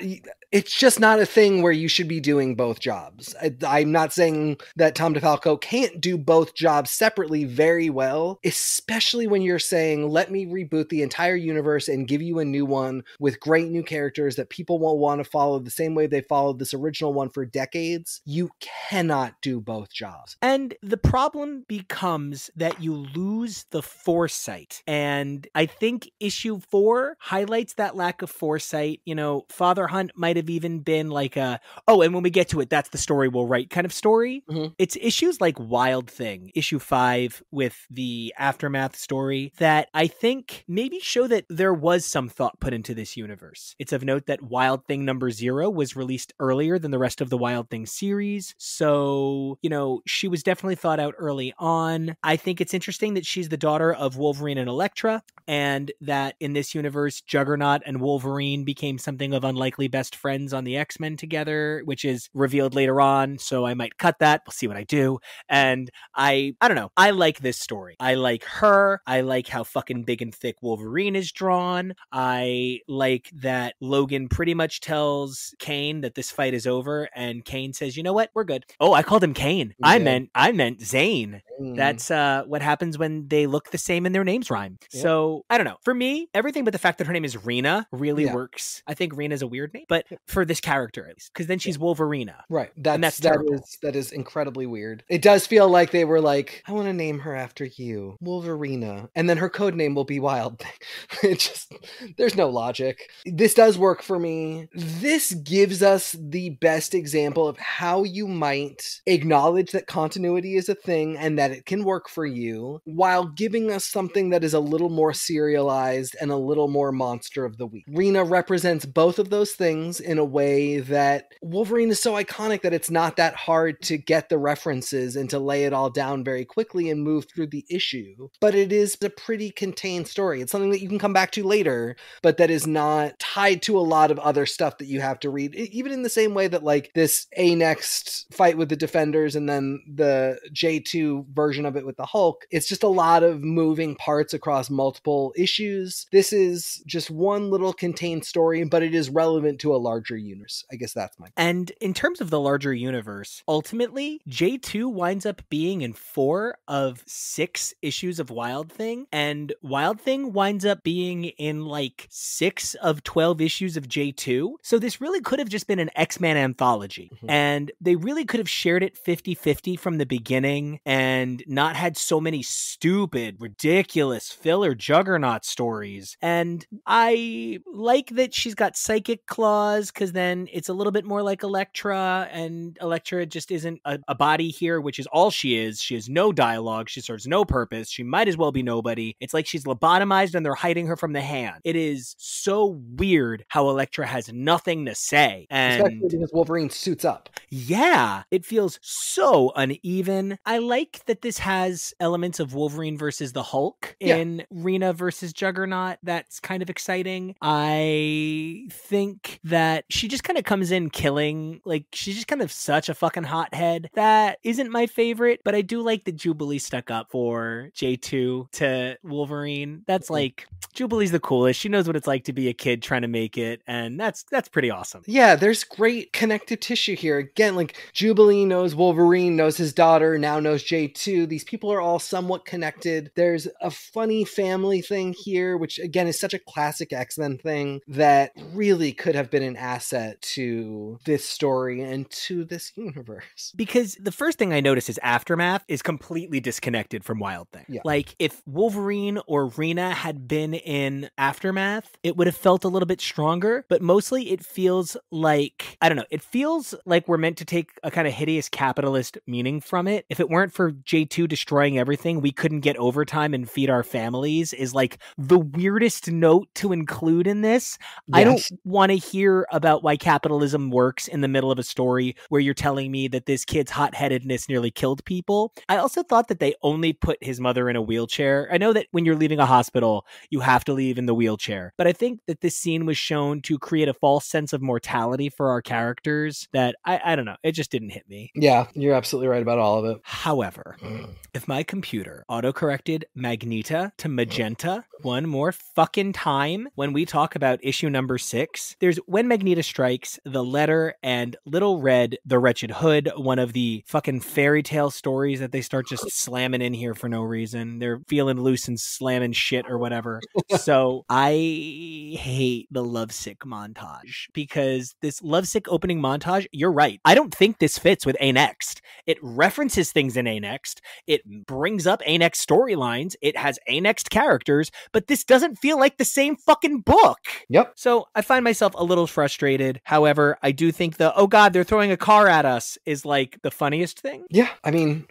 S2: it's just not a thing where you should be doing both jobs. I'm not saying that Tom DeFalco can't do both jobs separately very well, especially when you're saying, let me reboot the entire universe and give you a new one with great new characters that people won't want to follow the same way they followed this original one for decades. You cannot do both jobs.
S1: And the problem becomes that you lose the foresight. And I think issue 4 highlights that lack of foresight. Father Hunt might have even been like and when we get to it, that's the story we'll write kind of story. Mm-hmm. It's issues like Wild Thing, issue 5 with the Aftermath story, that I think maybe show that there was some thought put into this universe. It's of note that Wild Thing number 0 was released earlier than the rest of the Wild Thing series. So, she was definitely thought out early on. I think it's interesting that she's the daughter of Wolverine and Elektra, and that in this universe, Juggernaut and Wolverine became something of unlikely best friends on the X-Men together, which is revealed later on. So I might cut that. We'll see what I do. And I don't know. I like this story. I like her. I like how fucking big and thick Wolverine is drawn. I like that Logan pretty much tells Kane that this fight is over, and Kane says, you know what? We're good. Oh, I called him Kane. Yeah. I meant Zane. That's what happens when they look the same and their names rhyme. Yeah. So I don't know. For me, everything but the fact that her name is Rena really works. I think Rena's a weird name, but for this character at least, because then she's Wolverina.
S2: Right. That is incredibly weird. It does feel like they were like, I want to name her after you, Wolverina, and then her code name will be Wild Thing. It just, there's no logic. This does work for me. This gives us the best example of how you might acknowledge that continuity is a thing and that it can work for you, while giving us something that is a little more serialized and a little more monster of the week. Rena represents both of those things in a way that Wolverine is so iconic that it's not that hard to get the references and to lay it all down very quickly and move through the issue. But it is a pretty contained story. It's something that you can come back to later, but that is not tied to a lot of other stuff that you have to read, even in the same way that like this A-Next fight with the Defenders and then the J2 version of it with the Hulk, it's just a lot of moving parts across multiple issues. This is just one little contained story, but it is relevant to a larger universe. I guess that's my point.
S1: And in terms of the larger universe, ultimately, J2 winds up being in 4 of 6 issues of Wild Thing, and Wild Thing winds up being in like 6 of 12 issues of J2. So this really could have just been an X-Men anthology. And they really could have shared it 50-50 from the beginning and not had so many stupid, ridiculous filler Juggernaut stories. And I like that she's got psychic claws, because then it's a little bit more like Elektra, and Elektra just isn't a body here, which is all she is. She has no dialogue. She serves no purpose. She might as well be nobody. It's like she's lobotomized and they're hiding her from the hand. It is so weird how Elektra has nothing to say. And
S2: especially because Wolverine suits up.
S1: Yeah, it feels so uneven. I like that this has elements of Wolverine versus the Hulk in Rena versus Juggernaut. That's kind of exciting. I think that she just kind of comes in killing. Like, she's just kind of such a fucking hothead. That isn't my favorite, but I do like that Jubilee stuck up for J2 to Wolverine. That's like, Jubilee's the coolest. She knows what it's like to be a kid trying to make it, and that's pretty awesome.
S2: Yeah, there's great connective tissue here. Again, like Jubilee knows Wolverine, knows his daughter, now knows J2. These people are all somewhat connected. There's a funny family thing here, which again is such a classic X-Men thing that really could have been an asset to this story and to this universe.
S1: Because the first thing I notice is Aftermath is completely disconnected from Wild Thing.
S2: Yeah.
S1: Like, if Wolverine or Rena had been in Aftermath, it would have felt a little bit stronger, but mostly it feels like, I don't know, it feels like we're meant to take a kind of hideous capitalist meaning from it. If it weren't for J2 destroying everything, we couldn't get overtime and feed our families, is like the weirdest note to include in this. Yes. I don't want to hear about why capitalism works in the middle of a story where you're telling me that this kid's hot-headedness nearly killed people. I also thought that they only put his mother in a wheelchair. I know that when you're leaving a hospital, you have to leave in the wheelchair, but I think that this scene was shown to create a false sense of mortality for our characters that I don't know. It just didn't hit me.
S2: Yeah, you're absolutely right about all of it.
S1: However, if my computer autocorrected Magenta to Magenta one more fucking time when we talk about issue number 6, there's When Magneto Strikes, The Letter, and Little Red, The Wretched Hood, one of the fucking fairy tale stories that they start just slamming in here for no reason. They're feeling loose and slamming shit or whatever. So I hate the lovesick montage, because this lovesick opening montage, you're right, I don't think this fits with A-Next. It references things in A-Next. It brings up A-Next storylines. It has A-Next characters, but this doesn't feel like the same fucking book.
S2: Yep.
S1: So I find myself a little frustrated. However, I do think the, oh God, they're throwing a car at us is like the funniest thing.
S2: Yeah. I mean,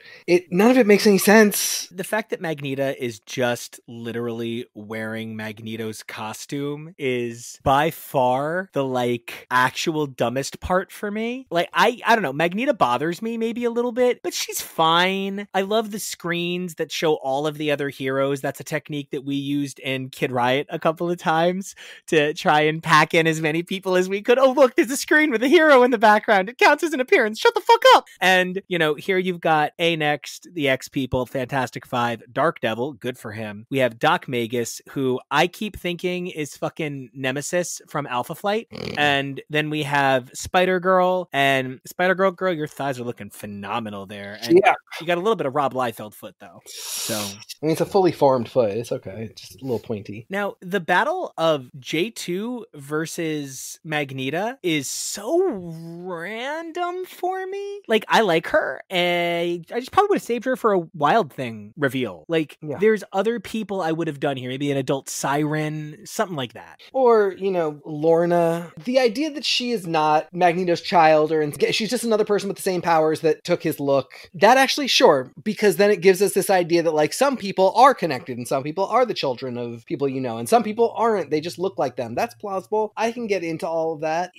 S2: none of it makes any sense.
S1: The fact that Magneto is just literally wearing Magneto's costume is by far the like actual dumbest part for me. Like, I don't know, Magneto bothers me maybe a little bit, but she's fine. I love the screens that show all of the other heroes. That's a technique that we used in Kid Riot a couple of times to try and pack in as many people as we could. Oh, look, there's a screen with a hero in the background. It counts as an appearance. Shut the fuck up. And, you know, here you've got A-Next, the X-People, Fantastic Five, Dark Devil, good for him. We have Doc Magus, who I keep thinking is fucking Nemesis from Alpha Flight. And then we have Spider-Girl, and Spider-Girl, your thighs are looking phenomenal there. And
S2: yeah.
S1: You got a little bit of Rob Liefeld foot, though. So
S2: I mean, it's a fully formed foot. It's okay. It's just a little pointy.
S1: Now, the battle of J2 versus Magneto is so random for me. Like, I like her, and I just probably would have saved her for a Wild Thing reveal. Like, there's other people I would have done here. Maybe an adult Siren, something like that.
S2: Or, you know, Lorna. The idea that she is not Magneto's child, or she's just another person with the same powers that took his look. That actually, sure, because then it gives us this idea that, like, some people are connected and some people are the children of people you know, and some people aren't. They just look like them. That's plausible. I can get into all all of that.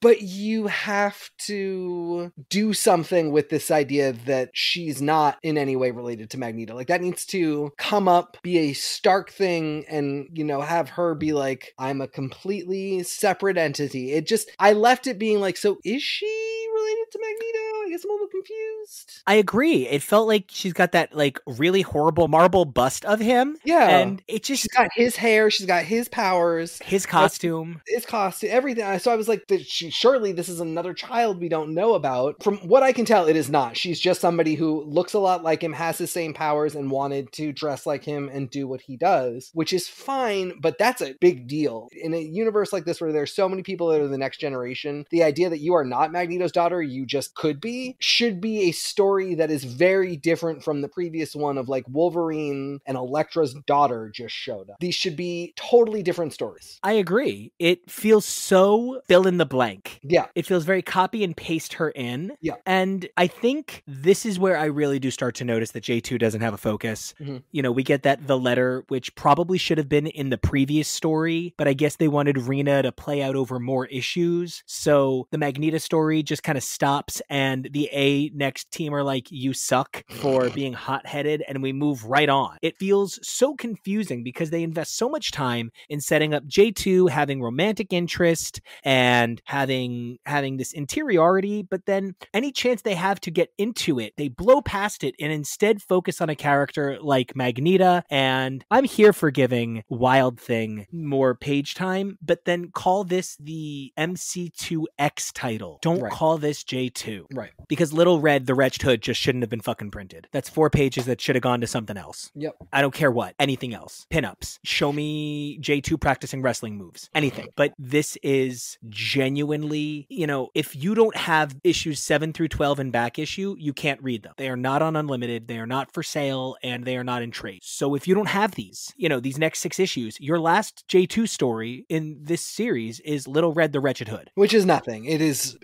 S2: But you have to do something with this idea that she's not in any way related to Magneto. Like, that needs to come up, be a stark thing, and, you know, have her be like, I'm a completely separate entity. I left it being like, so is she related to Magneto? I guess I'm a little confused.
S1: I agree. It felt like she's got that like really horrible marble bust of him.
S2: Yeah.
S1: And it just...
S2: She's got his hair. She's got his powers.
S1: His costume.
S2: His costume. Everything. So I was like, surely this is another child we don't know about. From what I can tell, it is not. She's just somebody who looks a lot like him, has his same powers, and wanted to dress like him and do what he does, which is fine, but that's a big deal. In a universe like this where there's so many people that are the next generation, the idea that you are not Magneto's daughter, you just could be, should be a story that is very different from the previous one of like Wolverine and Elektra's daughter just showed up. These should be totally different stories.
S1: I agree. It feels so fill in the blank.
S2: Yeah.
S1: It feels very copy and paste her in.
S2: Yeah.
S1: And I think this is where I really do start to notice that J2 doesn't have a focus.
S2: Mm-hmm.
S1: You know, we get the letter, which probably should have been in the previous story, but I guess they wanted Rena to play out over more issues. So the Magneto story just kind of stops, and the A next team are like, you suck for being hot-headed, and we move right on. It feels so confusing because they invest so much time in setting up J2 having romantic interest and having this interiority, but then any chance they have to get into it, they blow past it and instead focus on a character like Magneto. And I'm here for giving Wild Thing more page time, but then call this the MC2X title. Don't call this J2.
S2: Right.
S1: Because Little Red, the Wretched Hood, just shouldn't have been fucking printed. That's 4 pages that should have gone to something else.
S2: Yep.
S1: I don't care what. Anything else. Pinups. Show me J2 practicing wrestling moves. Anything. But this is genuinely, you know, if you don't have issues 7 through 12 in back issue, you can't read them. They are not on Unlimited. They are not for sale, and they are not in trade. So if you don't have these, you know, these next 6 issues, your last J2 story in this series is Little Red, the Wretched Hood.
S2: Which is nothing. It's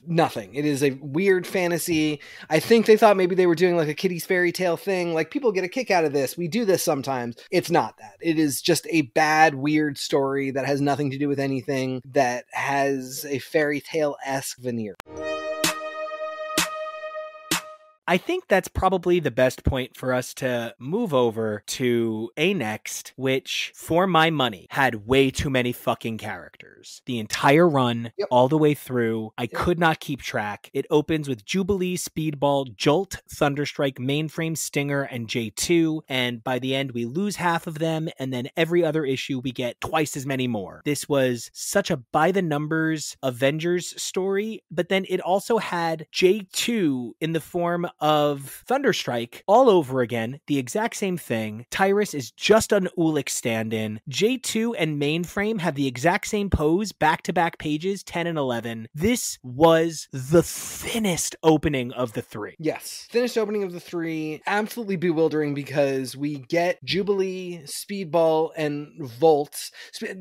S2: nothing. It is a weird fantasy. I think they thought maybe they were doing like a Kitty's fairy tale thing. Like, people get a kick out of this. We do this sometimes. It's not that. It is just a bad, weird story that has nothing to do with anything, that has a fairy tale-esque veneer.
S1: I think that's probably the best point for us to move over to A Next, which, for my money, had way too many fucking characters. The entire run, all the way through, I could not keep track. It opens with Jubilee, Speedball, Jolt, Thunderstrike, Mainframe, Stinger, and J2, and by the end we lose half of them, and then every other issue we get twice as many more. This was such a by-the-numbers Avengers story, but then it also had J2 in the form of Thunderstrike all over again, the exact same thing. Tyrus is just an Ulik stand-in. J2 and Mainframe have the exact same pose, back-to-back pages, 10 and 11. This was the thinnest opening of the 3.
S2: Yes, thinnest opening of the 3. Absolutely bewildering because we get Jubilee, Speedball, and Volt.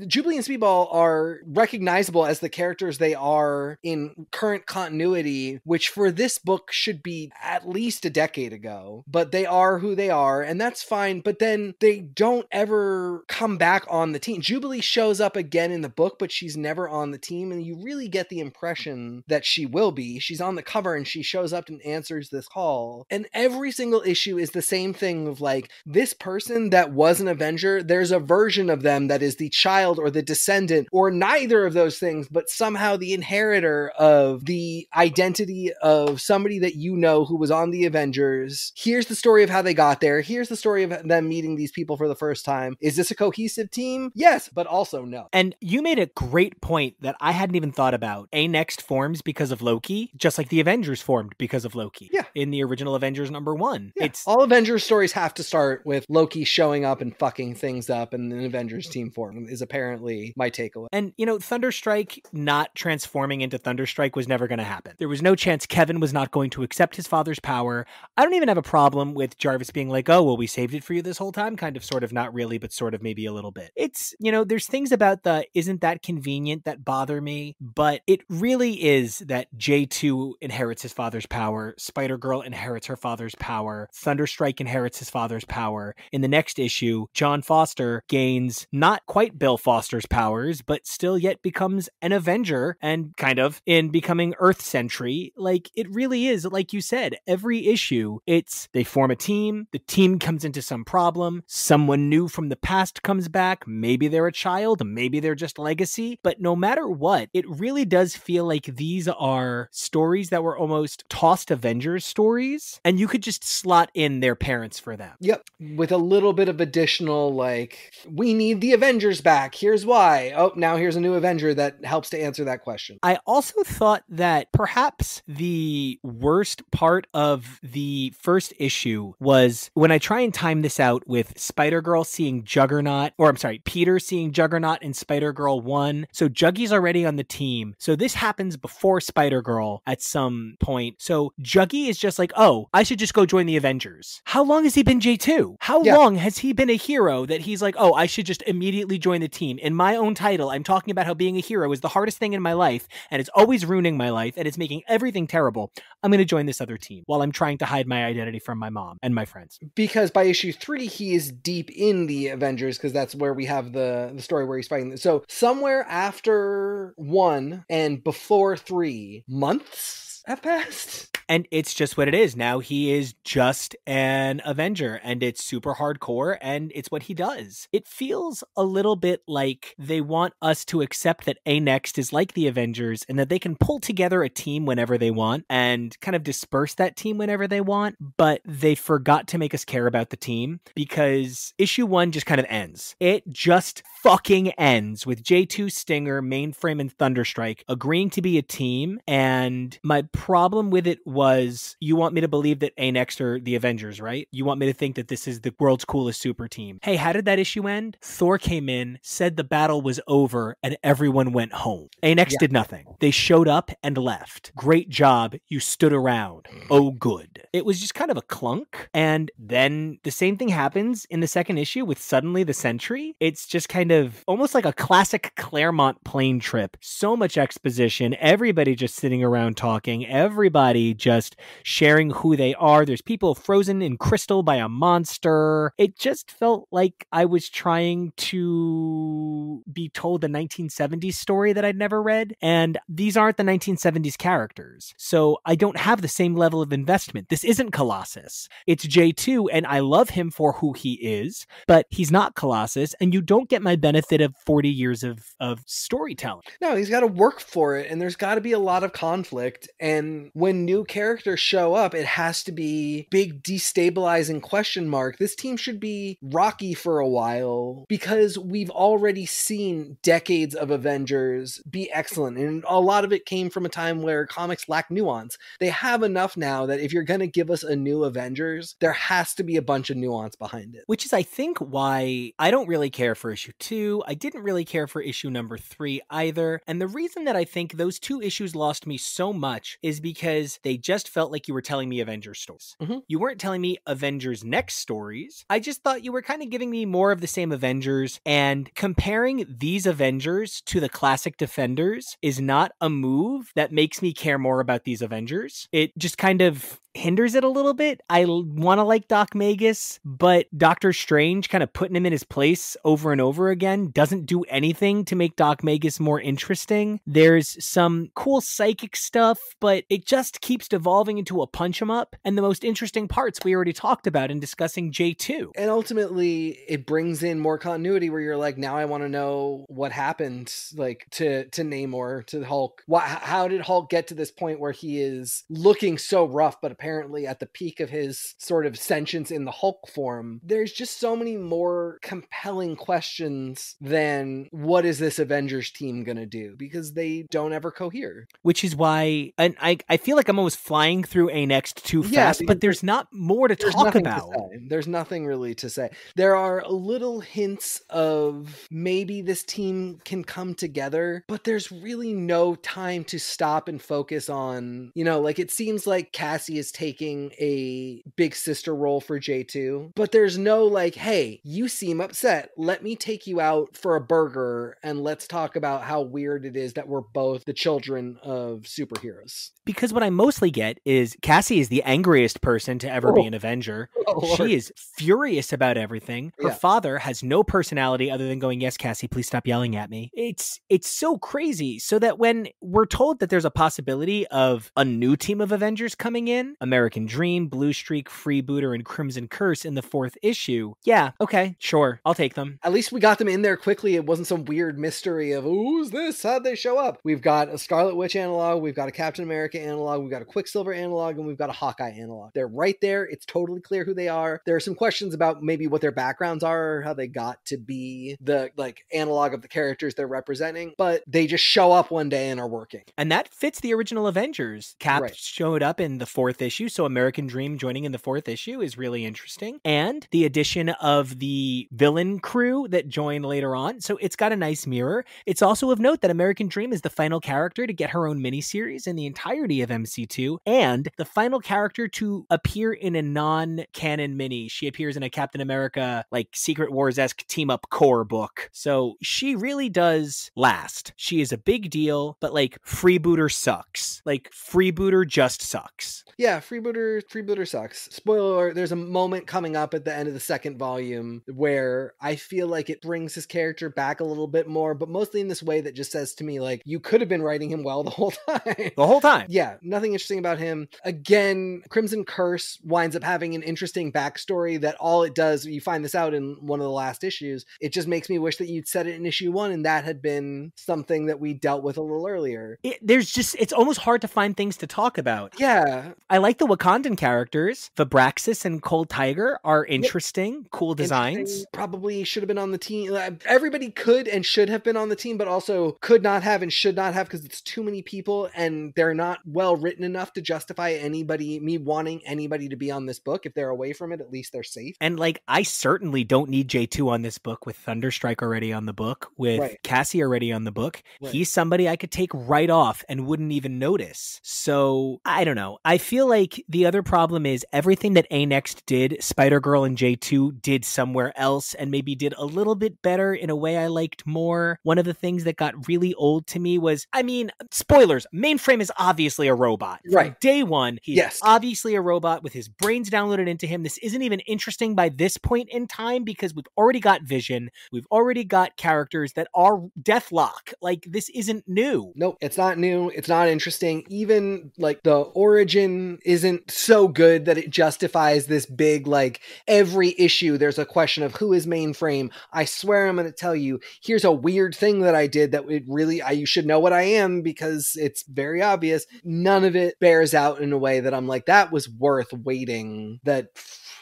S2: Jubilee and Speedball are recognizable as the characters they are in current continuity, which for this book should be at least a decade ago, but they are who they are, and that's fine. But then they don't ever come back on the team. Jubilee shows up again in the book, but she's never on the team, and you really get the impression that she will be. She's on the cover and she shows up and answers this call, and every single issue is the same thing of like, this person that was an Avenger, there's a version of them that is the child or the descendant or neither of those things, but somehow the inheritor of the identity of somebody that you know who was on the Avengers. Here's the story of how they got there. Here's the story of them meeting these people for the first time. Is this a cohesive team? Yes, but also no.
S1: And you made a great point that I hadn't even thought about. A Next forms because of Loki, just like the Avengers formed because of Loki.
S2: Yeah.
S1: In the original Avengers #1.
S2: Yeah. All Avengers stories have to start with Loki showing up and fucking things up, and an Avengers team form is apparently my takeaway.
S1: And, you know, Thunderstrike not transforming into Thunderstrike was never going to happen. There was no chance Kevin was not going to accept his father's power. I don't even have a problem with Jarvis being like, oh, well, we saved it for you this whole time. Kind of, sort of, not really, but sort of maybe a little bit. It's, there's things about the isn't that convenient that bother me, but it really is that J2 inherits his father's power. Spider-Girl inherits her father's power. Thunderstrike inherits his father's power. In the next issue, John Foster gains not quite Bill Foster's powers, but still yet becomes an Avenger and kind of in becoming Earth Sentry. Like, it really is, like you said, every issue, it's they form a team, the team comes into some problem, someone new from the past comes back, maybe they're a child, maybe they're just legacy, but no matter what, it really does feel like these are stories that were almost tossed Avengers stories, and you could just slot in their parents for them.
S2: Yep, with a little bit of additional, like, we need the Avengers back, here's why. Oh, now here's a new Avenger that helps to answer that question.
S1: I also thought that perhaps the worst part of the first issue was when I try and time this out with Spider-Girl seeing Juggernaut, or I'm sorry, Peter seeing Juggernaut in Spider-Girl 1. So Juggy's already on the team. So this happens before Spider-Girl at some point. So Juggy is just like, oh, I should just go join the Avengers. How long has he been J2? How long has he been a hero that he's like, oh, I should just immediately join the team? In my own title, I'm talking about how being a hero is the hardest thing in my life, and it's always ruining my life, and it's making everything terrible. I'm going to join this other team while I'm trying to hide my identity from my mom and my friends.
S2: Because by issue 3, he is deep in the Avengers, because that's where we have the story where he's fighting. So somewhere after 1 and before 3, months have passed.
S1: And it's just what it is. Now he is just an Avenger, and it's super hardcore, and it's what he does. It feels a little bit like they want us to accept that A-Next is like the Avengers, and that they can pull together a team whenever they want and kind of disperse that team whenever they want, but they forgot to make us care about the team, because issue 1 just kind of ends. It just fucking ends with J2, Stinger, Mainframe, and Thunderstrike agreeing to be a team, and my problem with it was, you want me to believe that A-Next are the Avengers, right? You want me to think that this is the world's coolest super team. Hey, how did that issue end? Thor came in, said the battle was over, and everyone went home. A-Next did nothing. They showed up and left. Great job. You stood around. Oh, good. It was just kind of a clunk. And then the same thing happens in the second issue with suddenly the Sentry. It's just kind of almost like a classic Claremont plane trip. So much exposition. Everybody just sitting around talking. Everybody just sharing who they are. There's people frozen in crystal by a monster. It just felt like I was trying to be told the 1970s story that I'd never read, and these aren't the 1970s characters. So I don't have the same level of investment. This isn't Colossus. It's J2, and I love him for who he is, but he's not Colossus, and you don't get my benefit of 40 years of storytelling.
S2: No, he's got to work for it, and there's got to be a lot of conflict, and when new characters show up, it has to be big destabilizing question mark. This team should be rocky for a while, because we've already seen decades of Avengers be excellent, and a lot of it came from a time where comics lack nuance. They have enough now that if you're going to give us a new Avengers, there has to be a bunch of nuance behind it.
S1: Which is, I think, why I don't really care for issue 2. I didn't really care for issue number 3 either. And the reason that I think those 2 issues lost me so much is because they just felt like you were telling me Avengers stories. You weren't telling me Avengers Next stories. I just thought you were kind of giving me more of the same Avengers, and comparing these Avengers to the classic Defenders is not a move that makes me care more about these Avengers. It just kind of hinders it a little bit. I want to like Doc Magus, but Doctor Strange kind of putting him in his place over and over again doesn't do anything to make Doc Magus more interesting. There's some cool psychic stuff, but it just keeps devolving into a punch 'em up, and the most interesting parts we already talked about in discussing J2.
S2: And ultimately, it brings in more continuity where you're like, now I want to know what happened, like, to Namor, to Hulk. How did Hulk get to this point where he is looking so rough, but apparently at the peak of his sort of sentience in the Hulk form? There's just so many more compelling questions than what is this Avengers team gonna do, because they don't ever cohere.
S1: Which is why, and I feel like I'm almost flying through A-Next too fast, but there's not more to talk about.
S2: There's nothing really to say. There are little hints of maybe this team can come together, but there's really no time to stop and focus on, like, it seems like Cassie is taking a big sister role for J2, but there's no like, hey, you seem upset. Let me take you out for a burger and let's talk about how weird it is that we're both the children of superheroes.
S1: Because what I mostly get is Cassie is the angriest person to ever be an Avenger. She is furious about everything. Her father has no personality other than going, yes, Cassie, please stop yelling at me. It's so crazy. So that when we're told that there's a possibility of a new team of Avengers coming in, American Dream, Blue Streak, Freebooter, and Crimson Curse in the 4th issue, yeah, okay, sure, I'll take them.
S2: At least we got them in there quickly. It wasn't some weird mystery of, who's this? How'd they show up? We've got a Scarlet Witch analog, we've got a Captain America analog, we've got a Quicksilver analog, and we've got a Hawkeye analog. They're right there. It's totally clear who they are. There are some questions about maybe what their backgrounds are, or how they got to be the like analog of the characters they're representing, but they just show up one day and are working.
S1: And that fits the original Avengers. Cap showed up in the 4th issue, so American Dream joining in the 4th issue is really interesting. And the addition of the villain crew that joined later on, so it's got a nice mirror. It's also of note that American Dream is the final character to get her own miniseries in the entirety of MC2, and the final character to appear in a non-canon mini. She appears in a Captain America, like, Secret Wars-esque team-up core book. So she really does last. She is a big deal, but, like, Freebooter sucks. Like, Freebooter just sucks.
S2: Yeah, Freebooter sucks. Spoiler alert, there's a moment coming up at the end of the 2nd volume where I feel like it brings his character back a little bit more, but mostly in this way that just says to me, like, you could have been writing him well the whole time.
S1: The whole time.
S2: Yeah, nothing interesting about him. Again, Crimson Curse winds up having an interesting backstory that all it does, you find this out in one of the last issues, it just makes me wish that you'd said it in issue 1 and that had been something that we dealt with a little earlier.
S1: It's almost hard to find things to talk about.
S2: Yeah.
S1: I like the Wakandan characters. Vibraxis and Cold Tiger are interesting, cool designs.
S2: Probably should have been on the team. Everybody could and should have been on the team, but also could not have and should not have because it's too many people and they're not well written enough to justify me wanting anybody to be on this book. If they're away from it, at least they're safe.
S1: And like, I certainly don't need J2 on this book with Thunderstrike already on the book, with Cassie already on the book. He's somebody I could take right off and wouldn't even notice. So I don't know. I feel like the other problem is everything that A-Next did, Spider-Girl and J2 did somewhere else and maybe did a little bit better in a way I liked more. One of the things that got really old to me was, I mean, spoilers, Mainframe is obviously a robot. From day one, he's obviously a robot with his brains downloaded into him. This isn't even interesting by this point in time because we've already got Vision. We've already got characters that are Deathlock. Like, this isn't new.
S2: Nope, it's not new. It's not interesting. Even like the origin isn't so good that it justifies this big, like, every issue there's a question of who is Mainframe. I swear I'm going to tell you, here's a weird thing that I did that it really, you should know what I am because it's very obvious. None of it bears out in a way that I'm like, that was worth waiting. That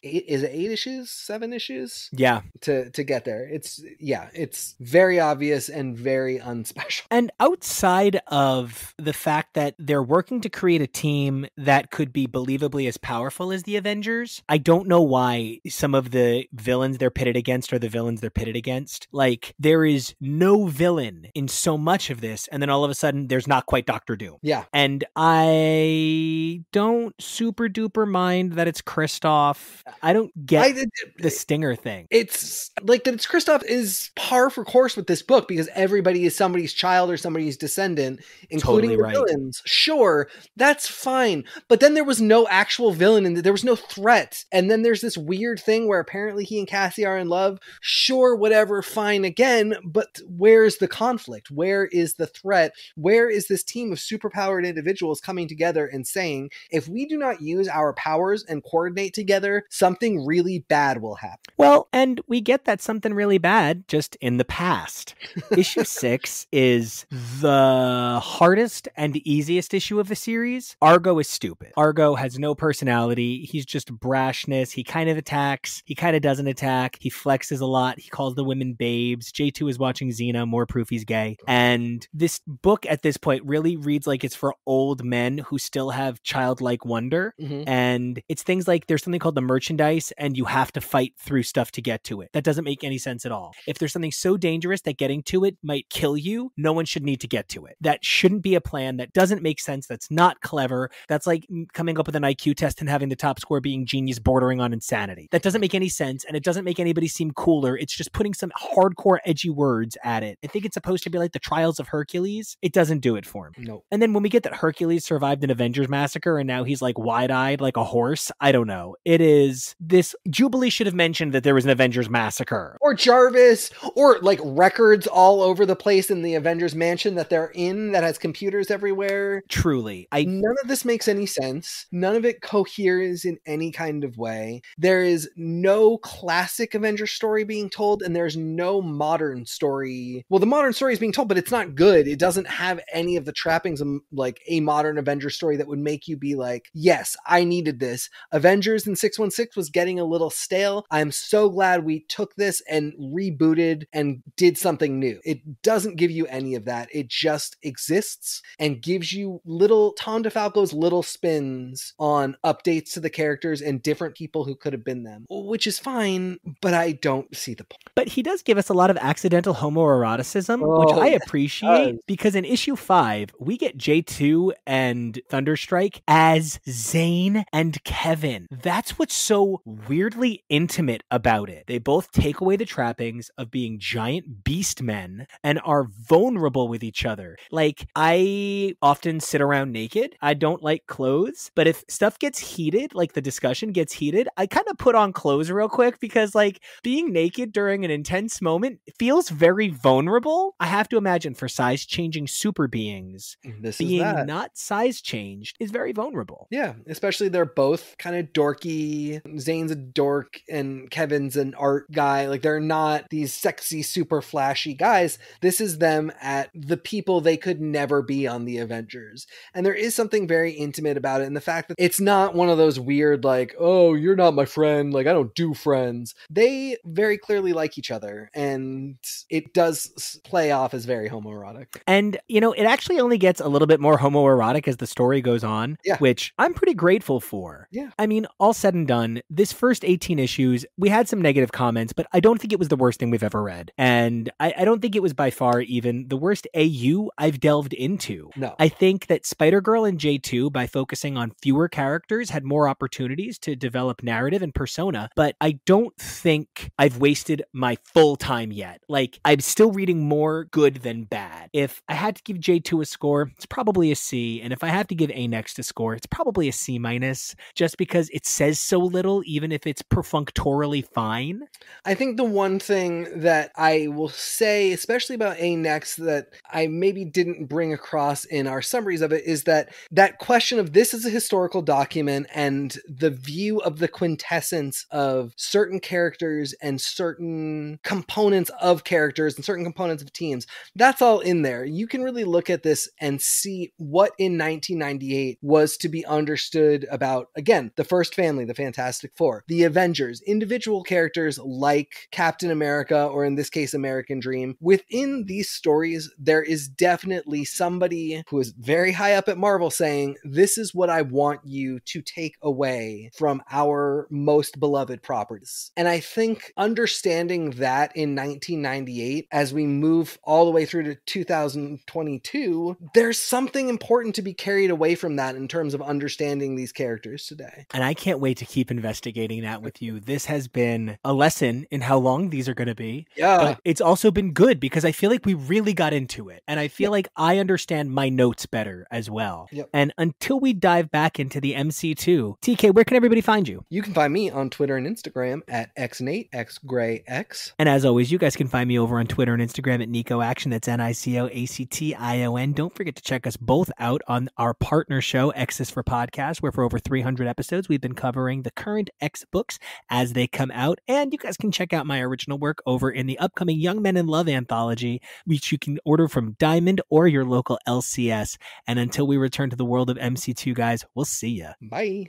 S2: is it 8 issues, 7 issues?
S1: Yeah.
S2: To get there. It's very obvious and very unspecial.
S1: And outside of the fact that they're working to create a team that could be believably as powerful as the Avengers, I don't know why some of the villains they're pitted against are the villains they're pitted against. Like, there is no villain in so much of this, and then all of a sudden there's not quite Doctor Doom.
S2: Yeah.
S1: And I don't super duper mind that it's Kristoff. I don't get the Stinger thing.
S2: It's like that it's Kristoff is par for course with this book because everybody is somebody's child or somebody's descendant, including the villains. Sure, that's fine. But then there was no actual villain and there was no threat. And then there's this weird thing where apparently he and Cassie are in love. Sure, whatever, fine again. But where's the conflict? Where is the threat? Where is this team of superpowered individuals coming together and saying, if we do not use our powers and coordinate together, something really bad will happen?
S1: Well, and we get that something really bad just in the past. Issue 6 is the hardest and easiest issue of the series. Argo is stupid. Argo has no personality. He's just brashness. He kind of attacks. He kind of doesn't attack. He flexes a lot. He calls the women babes. J2 is watching Xena, more proof he's gay. And this book at this point really reads like it's for old men who still have childlike wonder. Mm-hmm. And it's things like there's something called the merchandise and you have to fight through stuff to get to it. That doesn't make any sense at all. If there's something so dangerous that getting to it might kill you, no one should need to get to it. That shouldn't be a plan. That doesn't make sense. That's not clever. That's like coming up with an IQ test and having the top score being genius bordering on insanity. That doesn't make any sense, and it doesn't make anybody seem cooler. It's just putting some hardcore edgy words at it. I think it's supposed to be like the Trials of Hercules. It doesn't do it for me.
S2: No.
S1: And then when we get that Hercules survived an Avengers massacre and now he's like wide-eyed like a horse, I don't know. It is this. Jubilee should have mentioned that there was an Avengers massacre.
S2: Or Jarvis, or like records all over the place in the Avengers mansion that they're in that has computers everywhere.
S1: Truly.
S2: None of this makes any sense. None of it coheres in any kind of way. There is no classic Avengers story being told, and there's no modern story. Well, the modern story is being told, but it's not good. It doesn't have any of the trappings of like a modern Avengers story that would make you be like, yes, I needed this. Avengers in 616 was getting a little stale. I'm so glad we took this and rebooted and did something new. It doesn't give you any of that. It just exists and gives you little Tom DeFalco's little spins on updates to the characters and different people who could have been them, which is fine, but I don't see the point.
S1: But he does give us a lot of accidental homoeroticism, which I appreciate, because in issue 5, we get J2 and Thunderstrike as Zane and Kevin. That's what's so weirdly intimate about it. They both take away the trappings of being giant beast men and are vulnerable with each other. Like, I often sit around naked. I don't like clothes, but if stuff gets heated, like the discussion gets heated, I kind of put on clothes real quick because like being naked during an intense moment feels very vulnerable. I have to imagine for size changing super beings, being not size changed is very vulnerable.
S2: Yeah, especially they're both kind of dorky. Zane's a dork and Kevin's an art guy. Like, they're not these sexy, super flashy guys. This is them at the people they could never be on the Avengers. And there is something very intimate about it. And the fact that it's not one of those weird, like, oh, you're not my friend. Like, I don't do friends. They very clearly like each other. And it does play off as very homoerotic.
S1: And, you know, it actually only gets a little bit more homoerotic as the story goes on, which I'm pretty grateful for.
S2: Yeah.
S1: I mean, all said and done, this first 18 issues, we had some negative comments, but I don't think it was the worst thing we've ever read. And I don't think it was by far even the worst AU I've delved into.
S2: No.
S1: I think that Spider-Girl and J2, by focusing on fewer characters, had more opportunities to develop narrative and persona, but I don't think I've wasted my full time yet. Like, I'm still reading more good than bad. If I had to give J2 a score, it's probably a C. And if I have to give A Next a score, it's probably a C-, just because it says so little, even if it's perfunctorily fine.
S2: I think the one thing that I will say, especially about A Next, that I maybe didn't bring across in our summaries of it is that question of this is a historical document and the view of the quintessence of certain characters and certain components of characters and certain components of teams. That's all in there. You can really look at this and see what in 1998 was to be understood about, again, the first family, the Fantastic Four, the Avengers, individual characters like Captain America, or in this case, American Dream. Within these stories, there is definitely somebody who is very high up at Marvel saying, this is what I want you to take away from our most beloved properties. And I think understanding that in 1998, as we move all the way through to 2022, there's something important to be carried away from that in terms of understanding these characters today.
S1: And I can't wait to keep investigating that with you. This has been a lesson in how long these are going to be.
S2: Yeah.
S1: But it's also been good because I feel like we really got into it. And I feel like I understand my notes better as well.
S2: Yep.
S1: And until we dive back into the MC2, TK, where can everybody find you?
S2: You can find me on Twitter and Instagram at xnate, xgrayx.
S1: And as always, you guys can find me over on Twitter and Instagram at Nico Action. That's NicoAction. Don't forget to check us both out on our partner show, X's for Podcast, where for over 300 episodes, we've been covering the current X books as they come out. And you guys can check out my original work over in the upcoming Young Men in Love anthology, which you can order from Diamond or your local LCS. And until we return to the world of MC2, guys, we'll see ya.
S2: Bye.